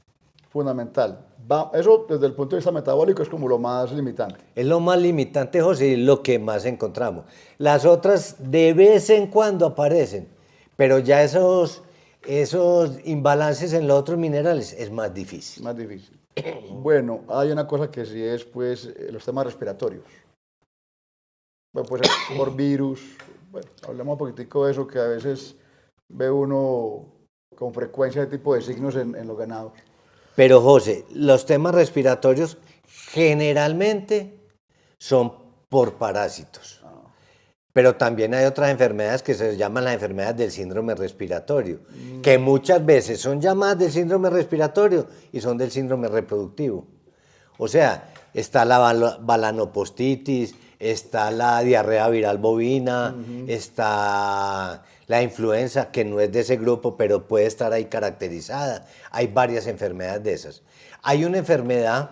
Fundamental. Eso desde el punto de vista metabólico es como lo más limitante. Es lo más limitante, José, y lo que más encontramos. Las otras de vez en cuando aparecen, pero ya esos imbalances en los otros minerales es más difícil. Más difícil. Bueno, hay una cosa que sí es, pues, los temas respiratorios. Bueno, pues por virus. Bueno, hablemos un poquitico de eso, que a veces ve uno con frecuencia ese tipo de signos en los ganados. Pero, José, los temas respiratorios generalmente son por parásitos. Pero también hay otras enfermedades que se llaman las enfermedades del síndrome respiratorio, que muchas veces son llamadas del síndrome respiratorio y son del síndrome reproductivo. O sea, está la balanopostitis, está la diarrea viral bovina, está la influenza, que no es de ese grupo, pero puede estar ahí caracterizada. Hay varias enfermedades de esas. Hay una enfermedad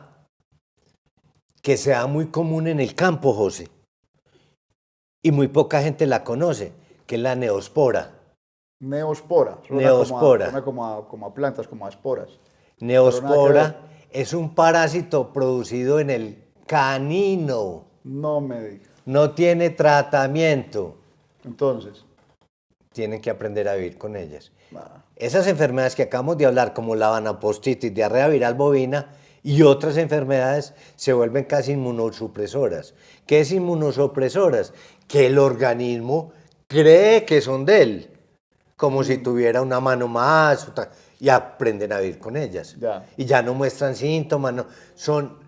que se da muy común en el campo, José, y muy poca gente la conoce, que es la neospora. Neospora. Neospora. Suena como a plantas, como a esporas. Neospora es un parásito producido en el canino. No me digas. No tiene tratamiento. Entonces. Tienen que aprender a vivir con ellas. Esas enfermedades que acabamos de hablar, como la vanapostitis, diarrea viral bovina y otras enfermedades, se vuelven casi inmunosupresoras. ¿Qué es inmunosupresoras? Que el organismo cree que son de él, como si tuviera una mano más, y aprenden a vivir con ellas. Y ya no muestran síntomas, son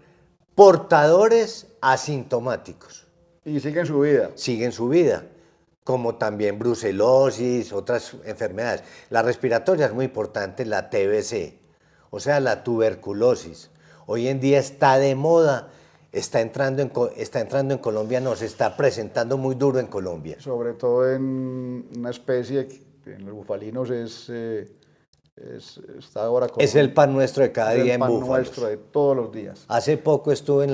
portadores asintomáticos. Y siguen su vida. Siguen su vida, como también brucelosis, otras enfermedades. La respiratoria es muy importante, la TBC, o sea, la tuberculosis. Hoy en día está de moda, está entrando en Colombia, se está presentando muy duro en Colombia. Sobre todo en una especie que en los bufalinos está ahora con... Es el pan nuestro de cada día en búfalos. Es el pan nuestro de todos los días. Hace poco estuve en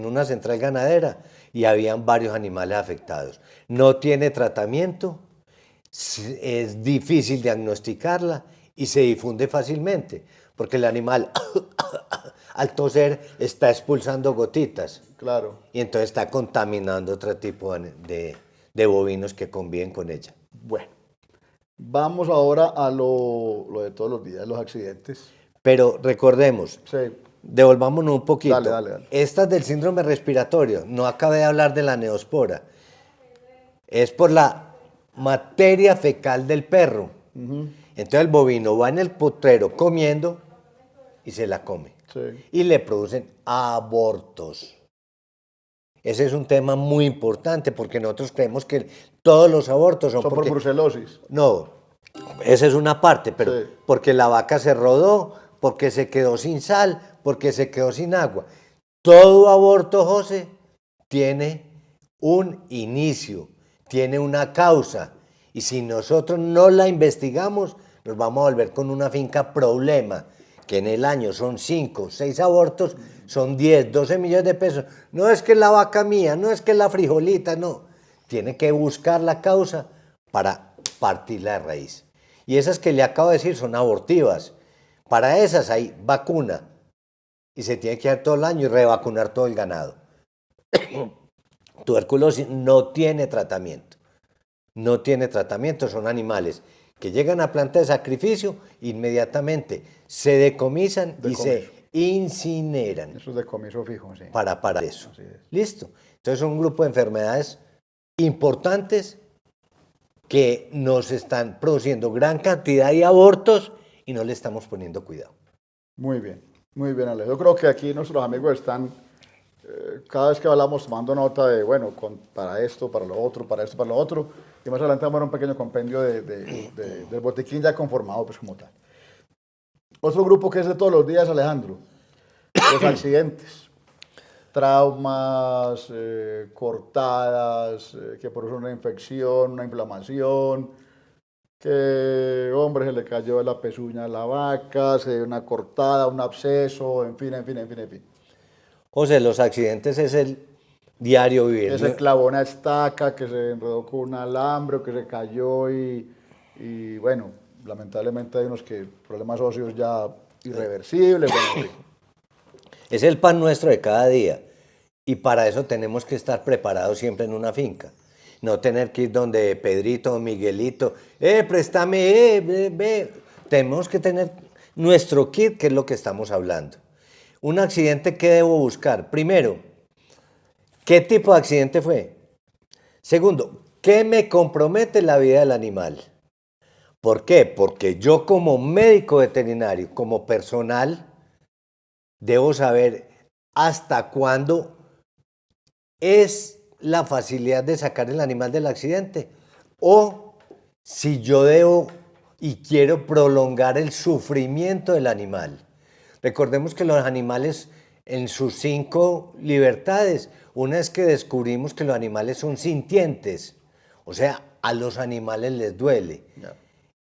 una central ganadera y habían varios animales afectados. No tiene tratamiento, es difícil diagnosticarla y se difunde fácilmente, porque el animal al toser está expulsando gotitas. Claro. Y entonces está contaminando otro tipo de bovinos que conviven con ella. Bueno, vamos ahora a lo de todos los días, los accidentes. Pero recordemos, devolvámonos un poquito. Dale. Estas del síndrome respiratorio, no acabé de hablar de la neospora, es por la materia fecal del perro. Entonces el bovino va en el potrero comiendo y se la come. Sí. Y le producen abortos. Ese es un tema muy importante porque nosotros creemos que todos los abortos son Son por porque... brucelosis. No, esa es una parte, pero Sí. porque la vaca se rodó, porque se quedó sin sal, porque se quedó sin agua. Todo aborto, José, tiene un inicio, tiene una causa. Y si nosotros no la investigamos, nos vamos a volver con una finca problema, que en el año son 5, 6 abortos, son 10, 12 millones de pesos. No es que es la vaca mía, no es que es la frijolita, no. Tiene que buscar la causa para partirla de raíz. Y esas que le acabo de decir son abortivas. Para esas hay vacuna. Y se tiene que dar todo el año y revacunar todo el ganado. Tuberculosis no tiene tratamiento. No tiene tratamiento, son animales que llegan a planta de sacrificio, inmediatamente se decomisan y se incineran. Eso es decomiso fijo, sí. Para eso. Así es. Listo. Entonces son un grupo de enfermedades importantes que nos están produciendo gran cantidad de abortos y no le estamos poniendo cuidado. Muy bien, Alex. Yo creo que aquí nuestros amigos están, cada vez que hablamos, tomando nota de, bueno, para esto, para lo otro, para esto, para lo otro, y más adelante vamos a ver un pequeño compendio del botiquín ya conformado, pues como tal. Otro grupo que es de todos los días, Alejandro, los accidentes, traumas, cortadas, que por eso una infección, una inflamación, que, hombre, se le cayó de la pezuña a la vaca, se dio una cortada, un absceso, en fin. José, los accidentes es el diario vivir. Que se clavó una estaca, que se enredó con un alambre, o que se cayó y bueno, lamentablemente hay unos que problemas óseos ya irreversibles. Bueno, en fin. Es el pan nuestro de cada día y para eso tenemos que estar preparados siempre en una finca. No tener que ir donde Pedrito o Miguelito, préstame, ve. Tenemos que tener nuestro kit, que es lo que estamos hablando. Un accidente, ¿qué debo buscar? Primero, ¿qué tipo de accidente fue? Segundo, ¿qué me compromete la vida del animal? ¿Por qué? Porque yo como médico veterinario, como personal, debo saber hasta cuándo es la facilidad de sacar el animal del accidente o si yo debo y quiero prolongar el sufrimiento del animal. Recordemos que los animales en sus 5 libertades, una es que descubrimos que los animales son sintientes, o sea, a los animales les duele. Ya.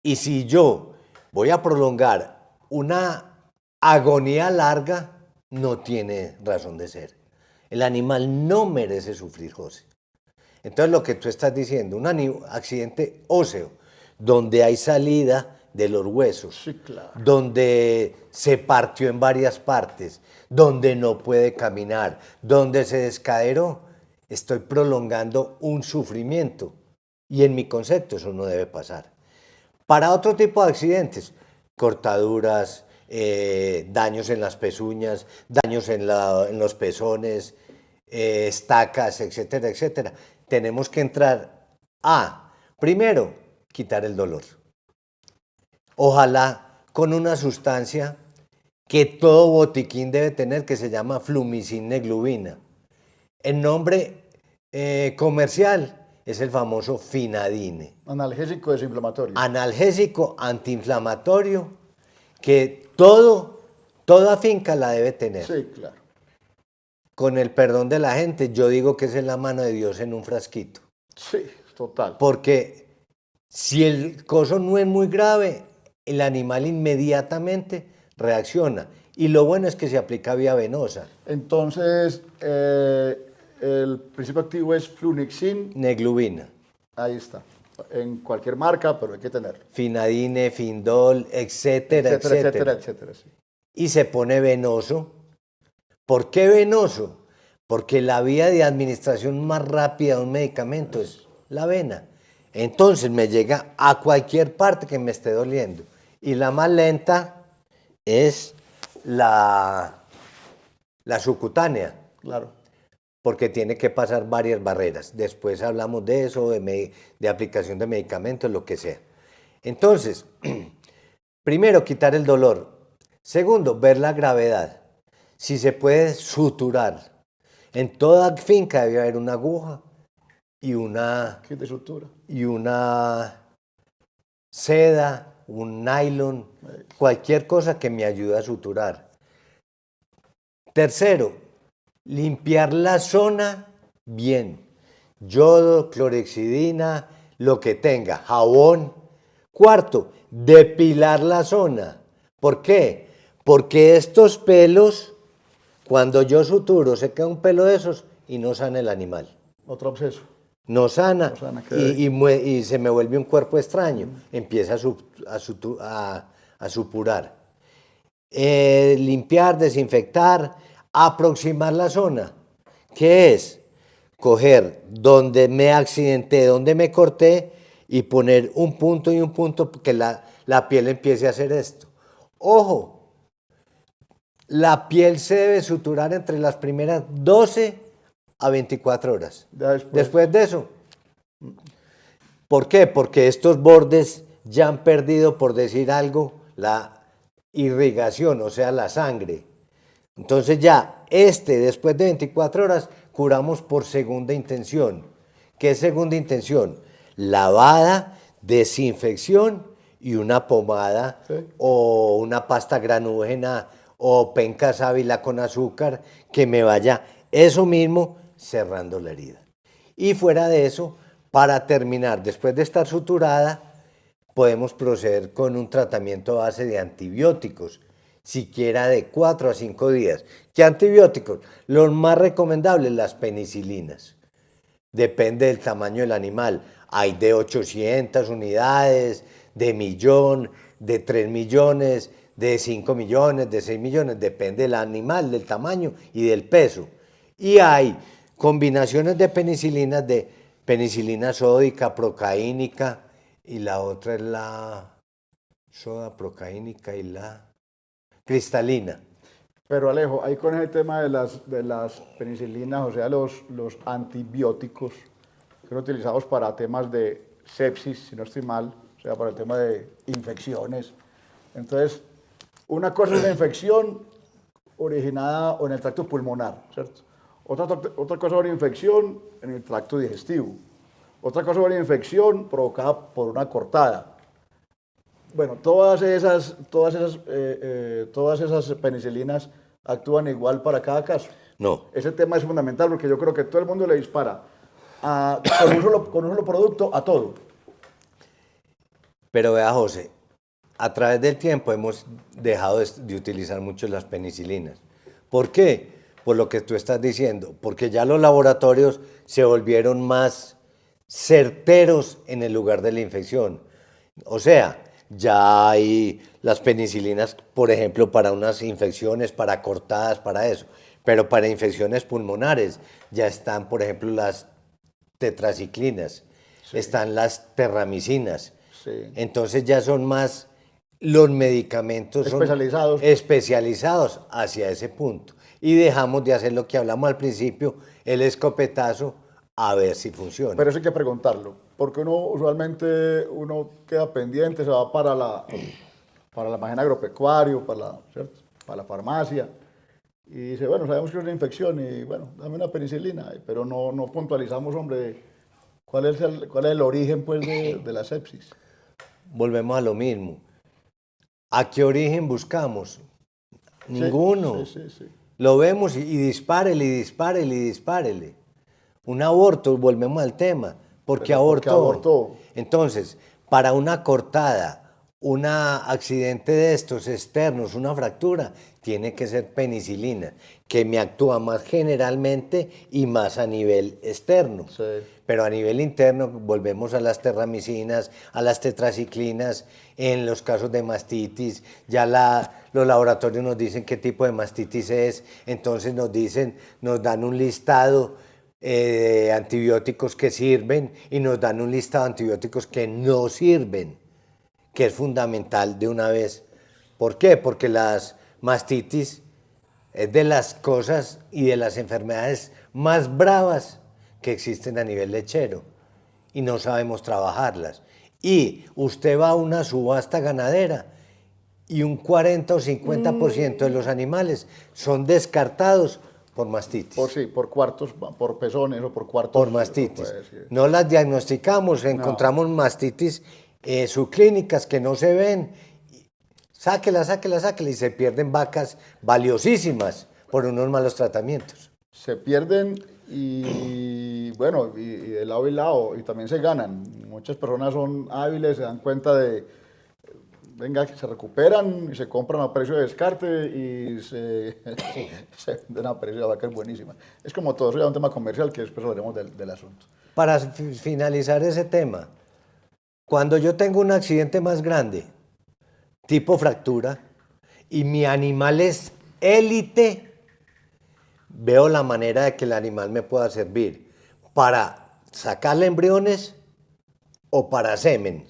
Y si yo voy a prolongar una agonía larga, no tiene razón de ser. El animal no merece sufrir, José. Entonces lo que tú estás diciendo, un accidente óseo, donde hay salida de los huesos, Sí, claro. donde se partió en varias partes, donde no puede caminar, donde se descaderó, estoy prolongando un sufrimiento. Y en mi concepto eso no debe pasar. Para otro tipo de accidentes, cortaduras, daños en las pezuñas, daños en los pezones, estacas, etcétera, etcétera. Tenemos que entrar a, primero, quitar el dolor. Ojalá con una sustancia que todo botiquín debe tener, que se llama flumicin-neglubina. El nombre comercial es el famoso Finadine. Analgésico desinflamatorio. Analgésico antiinflamatorio que toda finca la debe tener. Sí, claro. Con el perdón de la gente, yo digo que esa es la mano de Dios en un frasquito. Sí, total. Porque si el coso no es muy grave, el animal inmediatamente reacciona. Y lo bueno es que se aplica vía venosa. Entonces, el principio activo es flunixin. Neglubina. Ahí está. En cualquier marca, pero hay que tenerlo. Finadine, Findol, etcétera. Etcétera, sí. Y se pone venoso. ¿Por qué venoso? Porque la vía de administración más rápida de un medicamento es la vena. Entonces me llega a cualquier parte que me esté doliendo. Y la más lenta es la subcutánea. Claro. Porque tiene que pasar varias barreras. Después hablamos de eso, de aplicación de medicamentos, lo que sea. Entonces, primero, quitar el dolor. Segundo, ver la gravedad. Si se puede suturar. En toda finca debe haber una aguja y Kit de sutura. y una seda, un nylon, cualquier cosa que me ayude a suturar. Tercero, limpiar la zona bien. Yodo, clorexidina, lo que tenga, jabón. Cuarto, depilar la zona. ¿Por qué? Porque estos pelos, cuando yo suturo, se queda un pelo de esos y no sana el animal. Otro absceso. No sana, No sana, y se me vuelve un cuerpo extraño. Empieza a supurar. Limpiar, desinfectar, aproximar la zona. ¿Qué es? Coger donde me accidenté, donde me corté y poner un punto y un punto que la piel empiece a hacer esto. Ojo, la piel se debe suturar entre las primeras 12 a 24 horas. Después de eso. ¿Por qué? Porque estos bordes ya han perdido, por decir algo, la irrigación, o sea, la sangre. Entonces ya, después de 24 horas, curamos por segunda intención. ¿Qué es segunda intención? Lavada, desinfección y una pomada, sí, o una pasta granúgena o penca sábila con azúcar que me vaya eso mismo cerrando la herida. Y fuera de eso, para terminar, después de estar suturada, podemos proceder con un tratamiento a base de antibióticos, siquiera de 4 a 5 días. ¿Qué antibióticos? Los más recomendables, las penicilinas. Depende del tamaño del animal. Hay de 800 unidades, de 1.000.000, de 3 millones, de 5 millones, de 6 millones. Depende del animal, del tamaño y del peso. Y hay combinaciones de penicilinas, de penicilina sódica, procaínica, y la otra es la soda procaínica y la cristalina. Pero Alejo, ahí con ese tema de las penicilinas, o sea, los antibióticos que son utilizados para temas de sepsis, si no estoy mal, o sea, para el tema de infecciones. Entonces, una cosa es una infección originada o en el tracto pulmonar, ¿cierto? Otra cosa es una infección en el tracto digestivo. Otra cosa es una infección provocada por una cortada. Bueno, todas esas penicilinas actúan igual para cada caso. No. Ese tema es fundamental porque yo creo que todo el mundo le dispara con un solo producto a todo. Pero vea, José, a través del tiempo hemos dejado de utilizar mucho las penicilinas. ¿Por qué? Por lo que tú estás diciendo, porque ya los laboratorios se volvieron más certeros en el lugar de la infección. O sea, ya hay las penicilinas, por ejemplo, para unas infecciones, para cortadas, para eso. Pero para infecciones pulmonares ya están, por ejemplo, las tetraciclinas, sí, están las terramicinas. Sí. Entonces ya son más los medicamentos especializados hacia ese punto. Y dejamos de hacer lo que hablamos al principio, el escopetazo, a ver si funciona. Pero eso hay que preguntarlo, porque usualmente queda pendiente, se va para la almacén agropecuario, para la farmacia, y dice, bueno, sabemos que es una infección, y bueno, dame una penicilina, pero no puntualizamos, hombre, cuál es el origen, pues, de la sepsis. Volvemos a lo mismo. ¿A qué origen buscamos? Ninguno. Sí. Lo vemos y dispárele, y dispárele, y dispárele. Un aborto, volvemos al tema. ¿Por qué abortó? Entonces, para una cortada, un accidente de estos externos, una fractura, tiene que ser penicilina, que me actúa más generalmente y más a nivel externo. Sí. Pero a nivel interno volvemos a las terramicinas, a las tetraciclinas. En los casos de mastitis, ya los laboratorios nos dicen qué tipo de mastitis es, entonces nos dan un listado de antibióticos que sirven y nos dan un listado de antibióticos que no sirven, que es fundamental de una vez. ¿Por qué? Porque las mastitis es de las cosas y de las enfermedades más bravas que existen a nivel lechero y no sabemos trabajarlas. Y usted va a una subasta ganadera y un 40 o 50% de los animales son descartados por mastitis. Por cuartos, por pezones o por cuartos. Por mastitis. No las diagnosticamos, encontramos mastitis subclínicas que no se ven. Sáquela y se pierden vacas valiosísimas por unos malos tratamientos. Se pierden y bueno, y de lado y lado, y también se ganan. Muchas personas son hábiles, se dan cuenta de, venga, que se recuperan y se compran a precio de descarte y se venden a precio de vacas buenísimas. Es como todo, eso ya es un tema comercial que después hablaremos del asunto. Para finalizar ese tema, cuando yo tengo un accidente más grande, tipo fractura, y mi animal es élite, veo la manera de que el animal me pueda servir para sacarle embriones o para semen.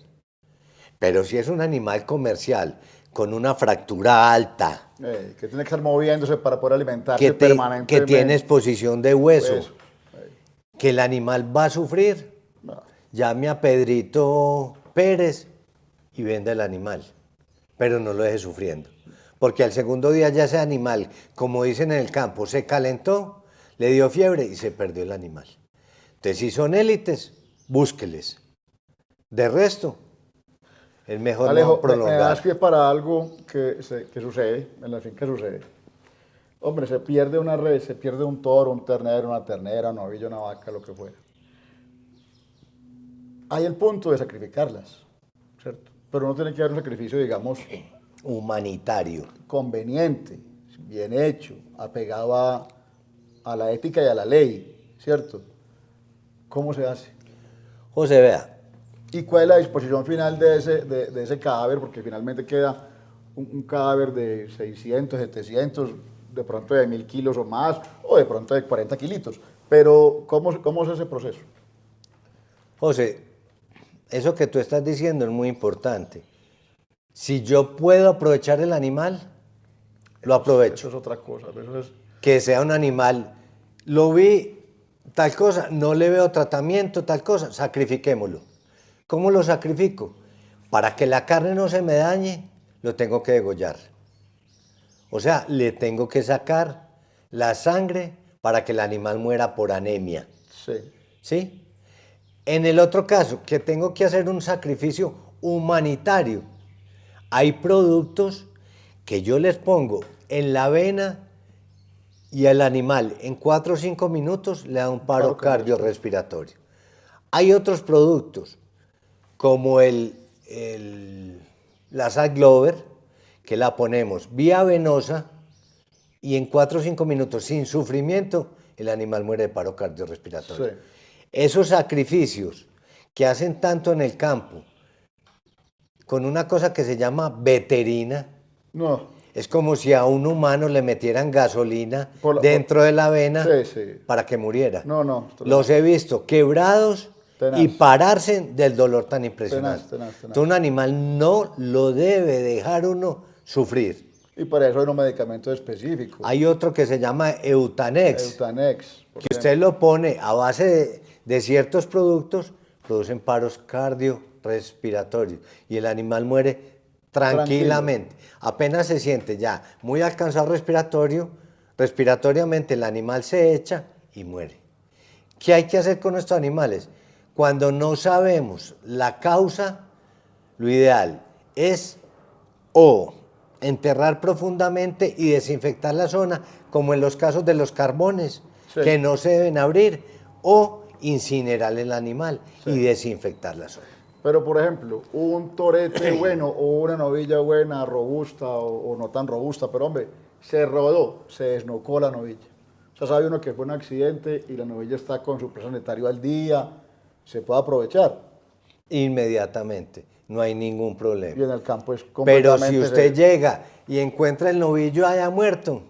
Pero si es un animal comercial con una fractura alta, que tiene que estar moviéndose para poder alimentarse permanentemente, que tiene exposición de hueso, que el animal va a sufrir, llame a Pedrito Pérez y venda el animal, pero no lo deje sufriendo. Porque al segundo día ya ese animal, como dicen en el campo, se calentó, le dio fiebre y se perdió el animal. Entonces, si son élites, búsqueles. De resto, es mejor Alejo, no prolongar. me das pie para algo que sucede, en la finca sucede. Hombre, se pierde una res, se pierde un toro, un ternero, una ternera, un novillo, una vaca, lo que fuera. Hay el punto de sacrificarlas, ¿cierto? Pero no tiene que haber un sacrificio, digamos, humanitario, conveniente, bien hecho, apegado a la ética y a la ley, ¿cierto? ¿Cómo se hace? José, vea. ¿Y cuál es la disposición final de ese cadáver? Porque finalmente queda un cadáver de 600, 700, de pronto de 1000 kilos o más, o de pronto de 40 kilitos. Pero, ¿cómo es ese proceso? José, eso que tú estás diciendo es muy importante. Si yo puedo aprovechar el animal, lo aprovecho. Eso es otra cosa. Eso es... Que sea un animal, lo vi, tal cosa, no le veo tratamiento, tal cosa, sacrifiquémoslo. ¿Cómo lo sacrifico? Para que la carne no se me dañe, lo tengo que degollar. O sea, le tengo que sacar la sangre para que el animal muera por anemia. Sí. ¿Sí? En el otro caso, que tengo que hacer un sacrificio humanitario, hay productos que yo les pongo en la vena y el animal en 4 o 5 minutos le da un paro cardiorrespiratorio. Hay otros productos como la Sal Glover, que la ponemos vía venosa y en 4 o 5 minutos sin sufrimiento el animal muere de paro cardiorrespiratorio. Sí. Esos sacrificios que hacen tanto en el campo con una cosa que se llama veterina, no. Es como si a un humano le metieran gasolina dentro de la vena para que muriera. No. Los he visto quebrados y pararse del dolor tan impresionante. Entonces un animal no lo debe dejar uno sufrir. Y para eso hay unos medicamentos específicos. Hay otro que se llama Eutanex. Que usted lo pone a base de ciertos productos, producen paros cardiorrespiratorios y el animal muere tranquilamente. Apenas se siente ya muy alcanzado respiratoriamente, el animal se echa y muere. ¿Qué hay que hacer con estos animales? Cuando no sabemos la causa, lo ideal es o enterrar profundamente y desinfectar la zona, como en los casos de los carbones, que no se deben abrir, o incinerar el animal y desinfectar la zona. Pero, por ejemplo, un torete bueno o una novilla buena, robusta o no tan robusta, pero hombre, se rodó, se desnocó la novilla. O sea, sabe uno que fue un accidente y la novilla está con su precio sanitario al día, se puede aprovechar. Inmediatamente, no hay ningún problema. Y en el campo es completamente... Pero si usted llega y encuentra el novillo allá muerto,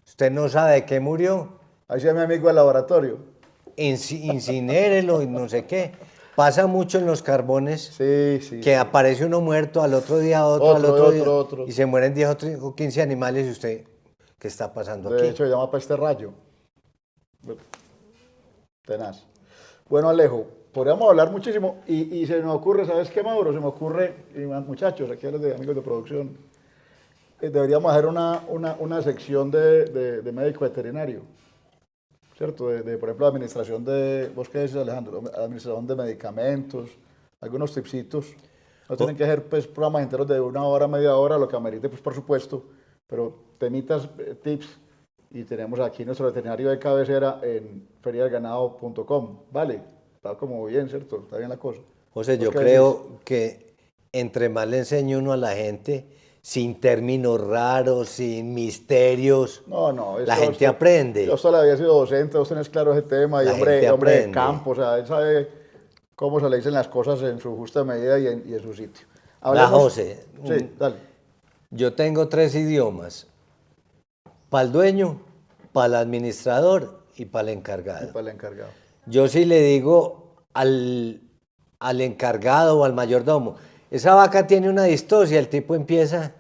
usted no sabe de qué murió. Ahí sea mi amigo del laboratorio. Incinérelo y no sé qué. Pasa mucho en los carbones que aparece uno muerto, al otro día otro, al otro día, y se mueren 10 o 15 animales y usted, ¿qué está pasando aquí? De hecho, se llama peste rayo. Tenaz. Bueno, Alejo, podríamos hablar muchísimo y se me ocurre, ¿sabes qué, Mauro? Se me ocurre, y muchachos, aquí a los de amigos de producción, deberíamos hacer una sección de médico veterinario, ¿cierto? Por ejemplo, administración de, ¿vos qué dices, Alejandro? Administración de medicamentos, algunos tipsitos. No tienen que ser pues, programas enteros de 1 hora, media hora, lo que amerite, pues por supuesto, pero temitas, tips, y tenemos aquí nuestro veterinario de cabecera en feriadelganado.com, ¿vale? Está como bien, ¿cierto? Está bien la cosa. José, yo creo que entre más le enseño uno a la gente, sin términos raros, sin misterios, la gente aprende. Yo solo había sido docente, vos tenés claro ese tema, y hombre de campo, o sea, él sabe cómo se le dicen las cosas en su justa medida y en su sitio. José, sí, dale. Yo tengo 3 idiomas, para el dueño, para el administrador y para el encargado. Y para el encargado. Yo sí le digo al encargado o al mayordomo, esa vaca tiene una distosia, el tipo empieza...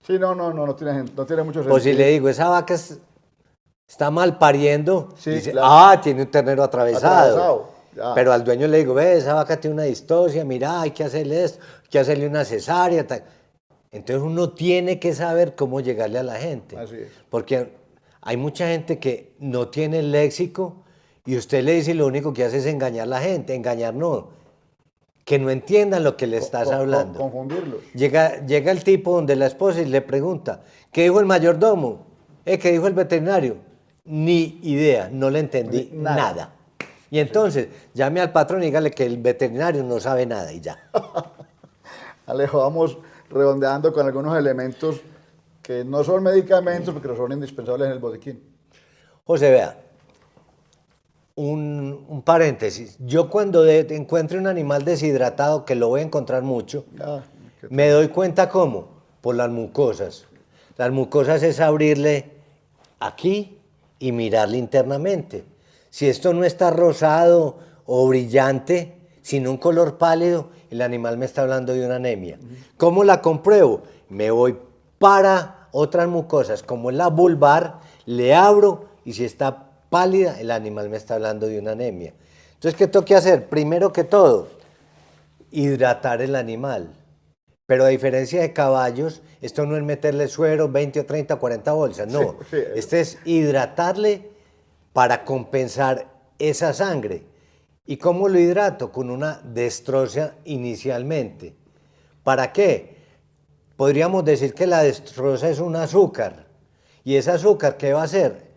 Sí, no tiene mucho sentido. Pues si le digo, esa vaca está mal pariendo, sí, dice, claro. Tiene un ternero atravesado. Pero al dueño le digo, ve, esa vaca tiene una distosia, mira, hay que hacerle esto, hay que hacerle una cesárea. Tal. Entonces uno tiene que saber cómo llegarle a la gente. Así es. Porque hay mucha gente que no tiene el léxico y usted le dice y lo único que hace es engañar a la gente. Engañar no, que no entiendan lo que le estás hablando. Confundirlos. Llega el tipo donde la esposa y le pregunta, ¿qué dijo el mayordomo? ¿Qué dijo el veterinario? Ni idea, no le entendí nada. Y entonces, llame al patrón y dígale que el veterinario no sabe nada y ya. Alejo, vamos redondeando con algunos elementos que no son medicamentos, porque no son indispensables en el botiquín. José, vea, un paréntesis. Yo cuando encuentre un animal deshidratado, que lo voy a encontrar mucho, me doy cuenta ¿cómo? Por las mucosas. Las mucosas es abrirle aquí y mirarle internamente. Si esto no está rosado o brillante, sino un color pálido, el animal me está hablando de una anemia. ¿Cómo la compruebo? Me voy para otras mucosas, como es la vulvar, le abro y si está pálida, el animal me está hablando de una anemia. Entonces, ¿qué tengo que hacer? Primero que todo, hidratar el animal. Pero a diferencia de caballos, esto no es meterle suero, 20 o 30 o 40 bolsas, no. Sí. Este es hidratarle para compensar esa sangre. ¿Y cómo lo hidrato? Con una destroza inicialmente. ¿Para qué? Podríamos decir que la destroza es un azúcar. ¿Y ese azúcar qué va a hacer?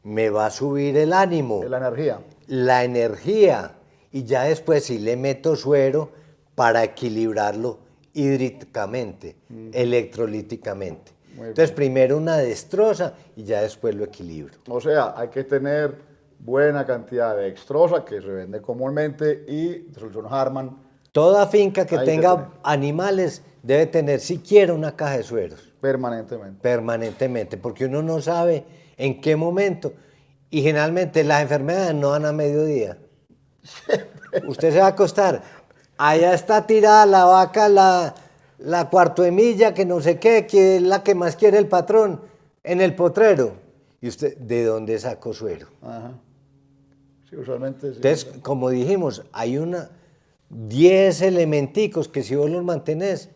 Me va a subir el ánimo. La energía. La energía. Y ya después sí le meto suero para equilibrarlo hídricamente, electrolíticamente. Entonces primero una destroza y ya después lo equilibro. O sea, hay que tener buena cantidad de dextrosa, que se vende comúnmente, y de solución Harman. Toda finca que tenga animales debe tener siquiera una caja de sueros. Permanentemente. Permanentemente, porque uno no sabe en qué momento. Y generalmente las enfermedades no dan a mediodía. Usted se va a acostar, allá está tirada la vaca, la cuarto de milla, que no sé qué, que es la que más quiere el patrón, en el potrero. ¿Y usted de dónde sacó suero? Ajá. Sí, usualmente sí. Entonces, como dijimos, hay 10 elementicos que si vos los mantenés,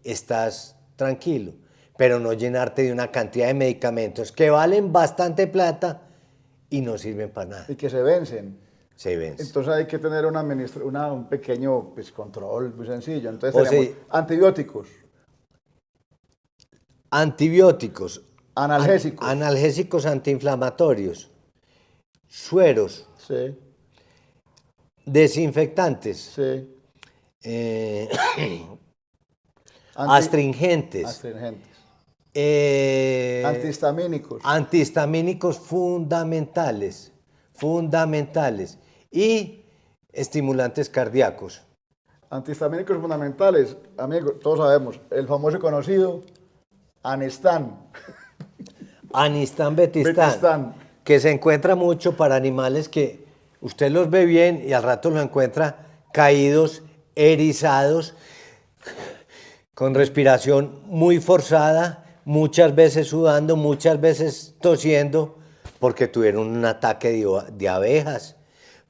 estás tranquilo, pero no llenarte de una cantidad de medicamentos que valen bastante plata y no sirven para nada. Y que se vencen. Se vencen. Entonces hay que tener un pequeño control muy sencillo. Entonces tenemos antibióticos. Antibióticos. Analgésicos. Analgésicos antiinflamatorios. Sueros. Sí. Desinfectantes. Sí. Astringentes. Astringentes. Antihistamínicos. Antihistamínicos fundamentales. Fundamentales. Y estimulantes cardíacos. Antihistamínicos fundamentales, amigos, todos sabemos, el famoso y conocido Anestán. Anistán Betistán. Que se encuentra mucho para animales que usted los ve bien y al rato los encuentra caídos, erizados, con respiración muy forzada, muchas veces sudando, muchas veces tosiendo, porque tuvieron un ataque de abejas,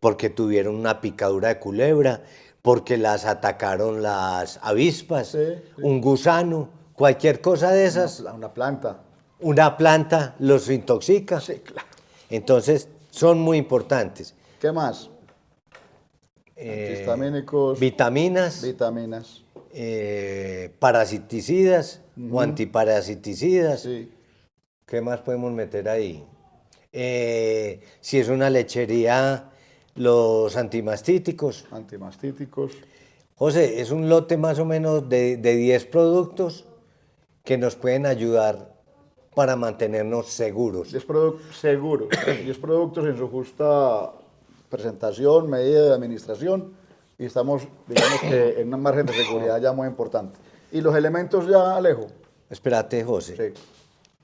porque tuvieron una picadura de culebra, porque las atacaron las avispas, Sí, sí. un gusano, cualquier cosa de esas, Una planta. una planta los intoxica. Sí, claro. Entonces, son muy importantes. ¿Qué más? Antihistamínicos, Vitaminas, vitaminas. parasiticidas o antiparasiticidas. Sí. ¿Qué más podemos meter ahí? Si es una lechería, los antimastíticos. Antimastíticos. José, es un lote más o menos de 10 productos que nos pueden ayudar para mantenernos seguros. 10 productos seguros. 10 productos en su justa presentación, medida de administración. Y estamos, digamos que en un margen de seguridad ya muy importante. ¿Y los elementos ya, Alejo? Espérate, José.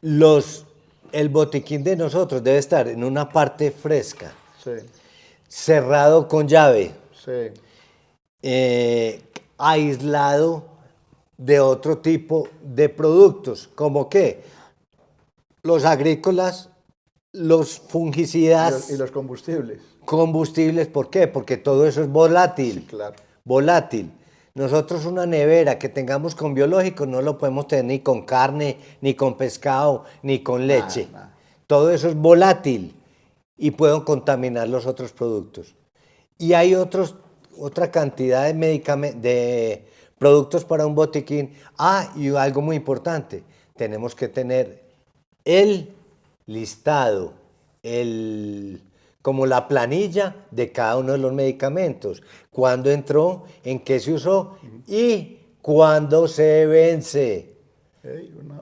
Sí. El botiquín de nosotros debe estar en una parte fresca, Sí. cerrado con llave, Sí. aislado de otro tipo de productos, como que los agrícolas, los fungicidas, Y los combustibles. combustibles, ¿por qué? Porque todo eso es volátil. Sí, claro. Volátil. Nosotros una nevera que tengamos con biológicos no lo podemos tener ni con carne, ni con pescado, ni con leche. Nada. Todo eso es volátil y pueden contaminar los otros productos. Y hay otra cantidad de de productos para un botiquín. Y algo muy importante, tenemos que tener el listado, como la planilla de cada uno de los medicamentos, cuándo entró, en qué se usó y cuándo se vence.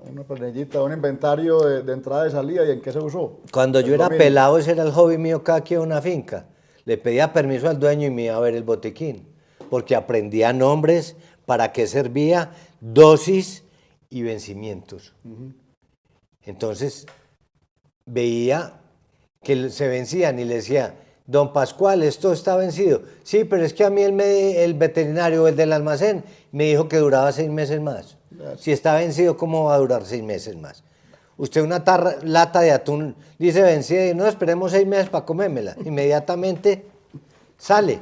Una planillita, un inventario de entrada y salida y en qué se usó. Cuando yo Es lo era mismo. pelado, ese era el hobby mío cada que iba a una finca. Le pedía permiso al dueño y me iba a ver el botiquín, porque aprendía nombres, para qué servía, dosis y vencimientos. Entonces, veía que se vencían y le decía, don Pascual, esto está vencido. Sí, pero es que a mí el veterinario, el del almacén, me dijo que duraba 6 meses más. Si está vencido, ¿cómo va a durar 6 meses más? Usted una lata de atún dice vencida y no, esperemos 6 meses para comérmela. Inmediatamente sale.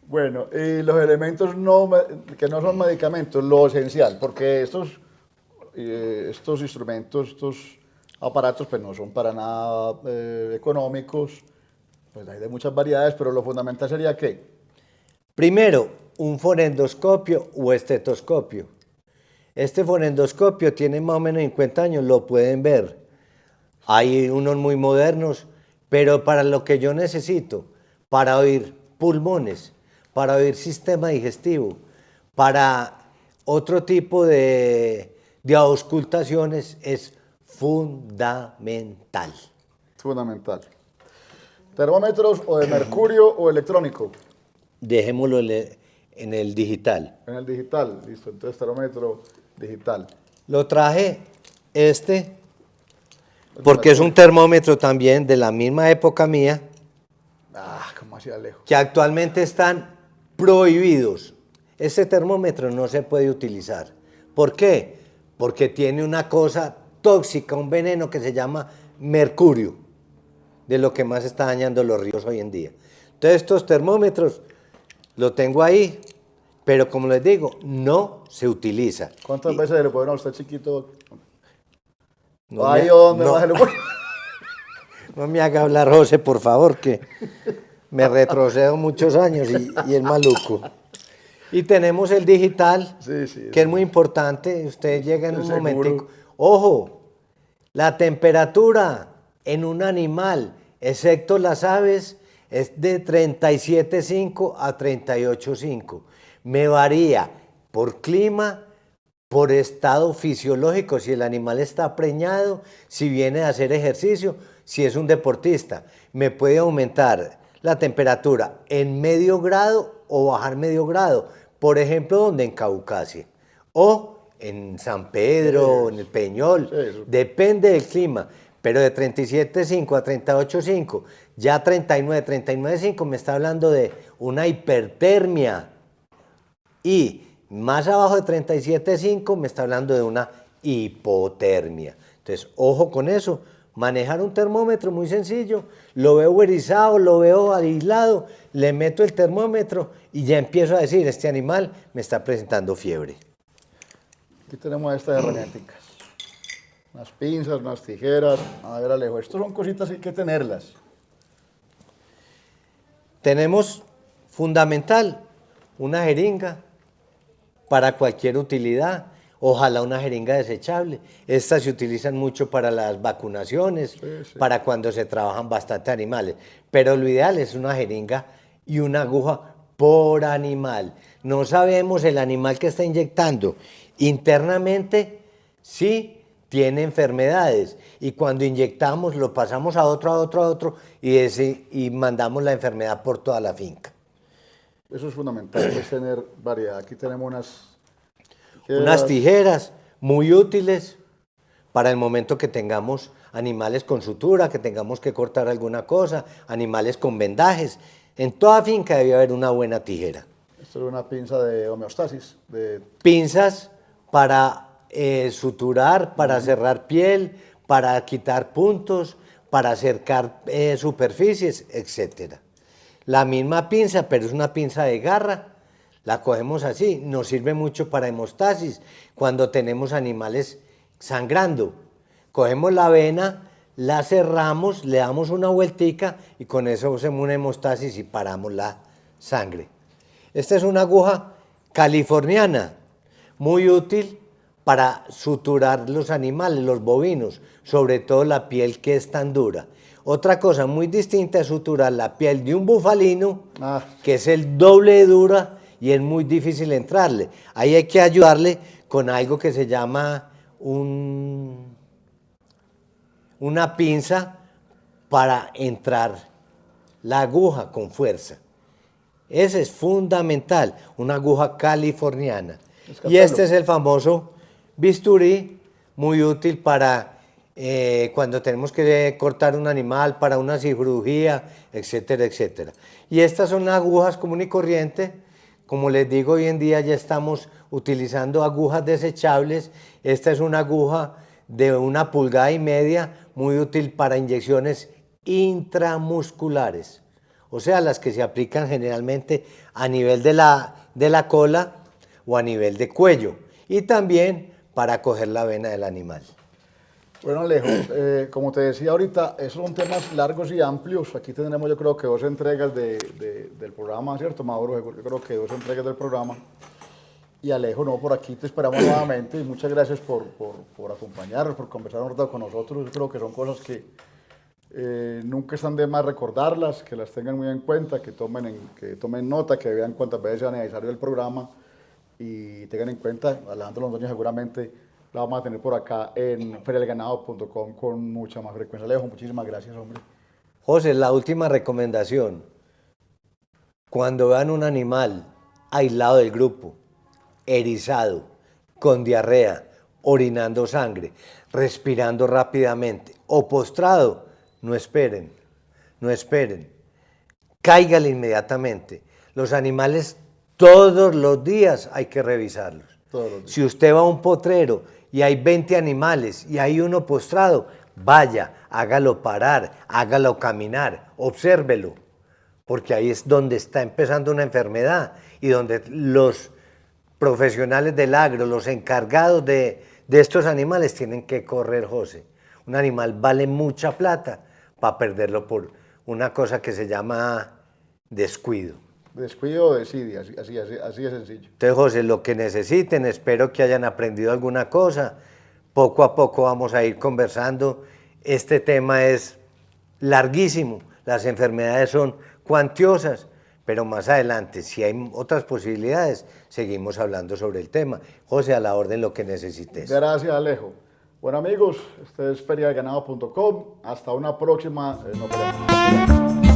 Bueno, y los elementos que no son medicamentos, lo esencial, porque estos instrumentos, estos aparatos, pues no son para nada económicos, pues hay de muchas variedades, pero lo fundamental sería ¿qué? Primero, un fonendoscopio o estetoscopio. Este fonendoscopio tiene más o menos 50 años, lo pueden ver. Hay unos muy modernos, pero para lo que yo necesito, para oír pulmones, para oír sistema digestivo, para otro tipo de auscultaciones, es fundamental. Fundamental. ¿Termómetros o de mercurio o electrónico? Dejémoslo en el digital. En el digital, listo, entonces termómetro digital. Lo traje porque es un termómetro también de la misma época mía, ¿Cómo hacía lejos? que actualmente están prohibidos. Ese termómetro no se puede utilizar. ¿Por qué? Porque tiene una cosa tóxica, un veneno que se llama mercurio, de lo que más está dañando los ríos hoy en día. Entonces estos termómetros lo tengo ahí, pero como les digo, no se utiliza. ¿Cuántas veces se le ponen a usted chiquito? No Ahí me- donde no. más se le pone. No me haga hablar, José, por favor, que me retrocedo muchos años y es maluco. Y tenemos el digital, Sí, sí, que es muy importante. Usted llega en El un seguro. momentico. Ojo, la temperatura en un animal, excepto las aves, es de 37,5 a 38,5. Me varía por clima, por estado fisiológico, si el animal está preñado, si viene a hacer ejercicio, si es un deportista. Me puede aumentar la temperatura en medio grado o bajar medio grado. Por ejemplo, donde en Caucasia o en San Pedro, en el Peñol, Sí, eso. depende del clima. Pero de 37,5 a 38,5, ya 39, 39,5 me está hablando de una hipertermia. Y más abajo de 37,5 me está hablando de una hipotermia. Entonces, ojo con eso, Manejar un termómetro muy sencillo, lo veo erizado, lo veo aislado, le meto el termómetro y ya empiezo a decir, este animal me está presentando fiebre. Aquí tenemos estas herramientas. Unas pinzas, unas tijeras. A ver, Alejo, estas son cositas que hay que tenerlas. Tenemos fundamental una jeringa para cualquier utilidad. Ojalá una jeringa desechable. Estas se utilizan mucho para las vacunaciones, sí. Para cuando se trabajan bastante animales. Pero lo ideal es una jeringa y una aguja por animal. No sabemos el animal que está inyectando. Internamente sí tiene enfermedades. Y cuando inyectamos lo pasamos a otro y mandamos la enfermedad por toda la finca. Eso es fundamental, es tener variedad. Aquí tenemos unas tijeras muy útiles para el momento que tengamos animales con sutura, que tengamos que cortar alguna cosa, animales con vendajes. En toda finca debe haber una buena tijera. Esto es una pinza de homeostasis. Pinzas para suturar, para cerrar piel, para quitar puntos, para acercar superficies, etc. La misma pinza, pero es una pinza de garra. La cogemos así, nos sirve mucho para hemostasis, cuando tenemos animales sangrando. Cogemos la vena, la cerramos, le damos una vueltica y con eso hacemos una hemostasis y paramos la sangre. Esta es una aguja californiana, muy útil para suturar los animales, los bovinos, sobre todo la piel que es tan dura. Otra cosa muy distinta es suturar la piel de un bufalino, que es el doble de dura, y es muy difícil entrarle. Ahí hay que ayudarle con algo que se llama una pinza para entrar la aguja con fuerza. Ese es fundamental, una aguja californiana. Y este es el famoso bisturí, muy útil para cuando tenemos que cortar un animal, para una cirugía, etcétera, etcétera. Y estas son agujas común y corriente. Como les digo, hoy en día ya estamos utilizando agujas desechables. Esta es una aguja de 1,5 pulgadas, muy útil para inyecciones intramusculares. O sea, las que se aplican generalmente a nivel de la cola o a nivel de cuello. Y también para coger la vena del animal. Bueno, Alejo, como te decía ahorita, esos son temas largos y amplios. Aquí tendremos, yo creo que 2 entregas del programa, ¿cierto, Mauro? Yo creo que 2 entregas del programa. Y Alejo, no, por aquí te esperamos nuevamente y muchas gracias por acompañarnos, por conversar un rato con nosotros. Yo creo que son cosas que nunca están de más recordarlas, que las tengan muy en cuenta, que tomen nota, que vean cuántas veces sea necesario el programa y tengan en cuenta, Alejandro Londoño seguramente la vamos a tener por acá en feriadelganado.com con mucha más frecuencia. Alejo, muchísimas gracias, hombre. José, la última recomendación. Cuando vean un animal aislado del grupo, erizado, con diarrea, orinando sangre, respirando rápidamente o postrado, no esperen, no esperen. Cáigale inmediatamente. Los animales todos los días hay que revisarlos. Si usted va a un potrero y hay 20 animales y hay uno postrado, vaya, hágalo parar, hágalo caminar, obsérvelo, porque ahí es donde está empezando una enfermedad y donde los profesionales del agro, los encargados de estos animales tienen que correr, José. Un animal vale mucha plata para perderlo por una cosa que se llama descuido. Descuido o desidia, así de sencillo. Entonces, José, lo que necesiten, espero que hayan aprendido alguna cosa. Poco a poco vamos a ir conversando. Este tema es larguísimo, las enfermedades son cuantiosas, pero más adelante, si hay otras posibilidades, seguimos hablando sobre el tema. José, a la orden lo que necesites. Gracias, Alejo. Bueno, amigos, este es feriadelganado.com. Hasta una próxima. Nos veremos.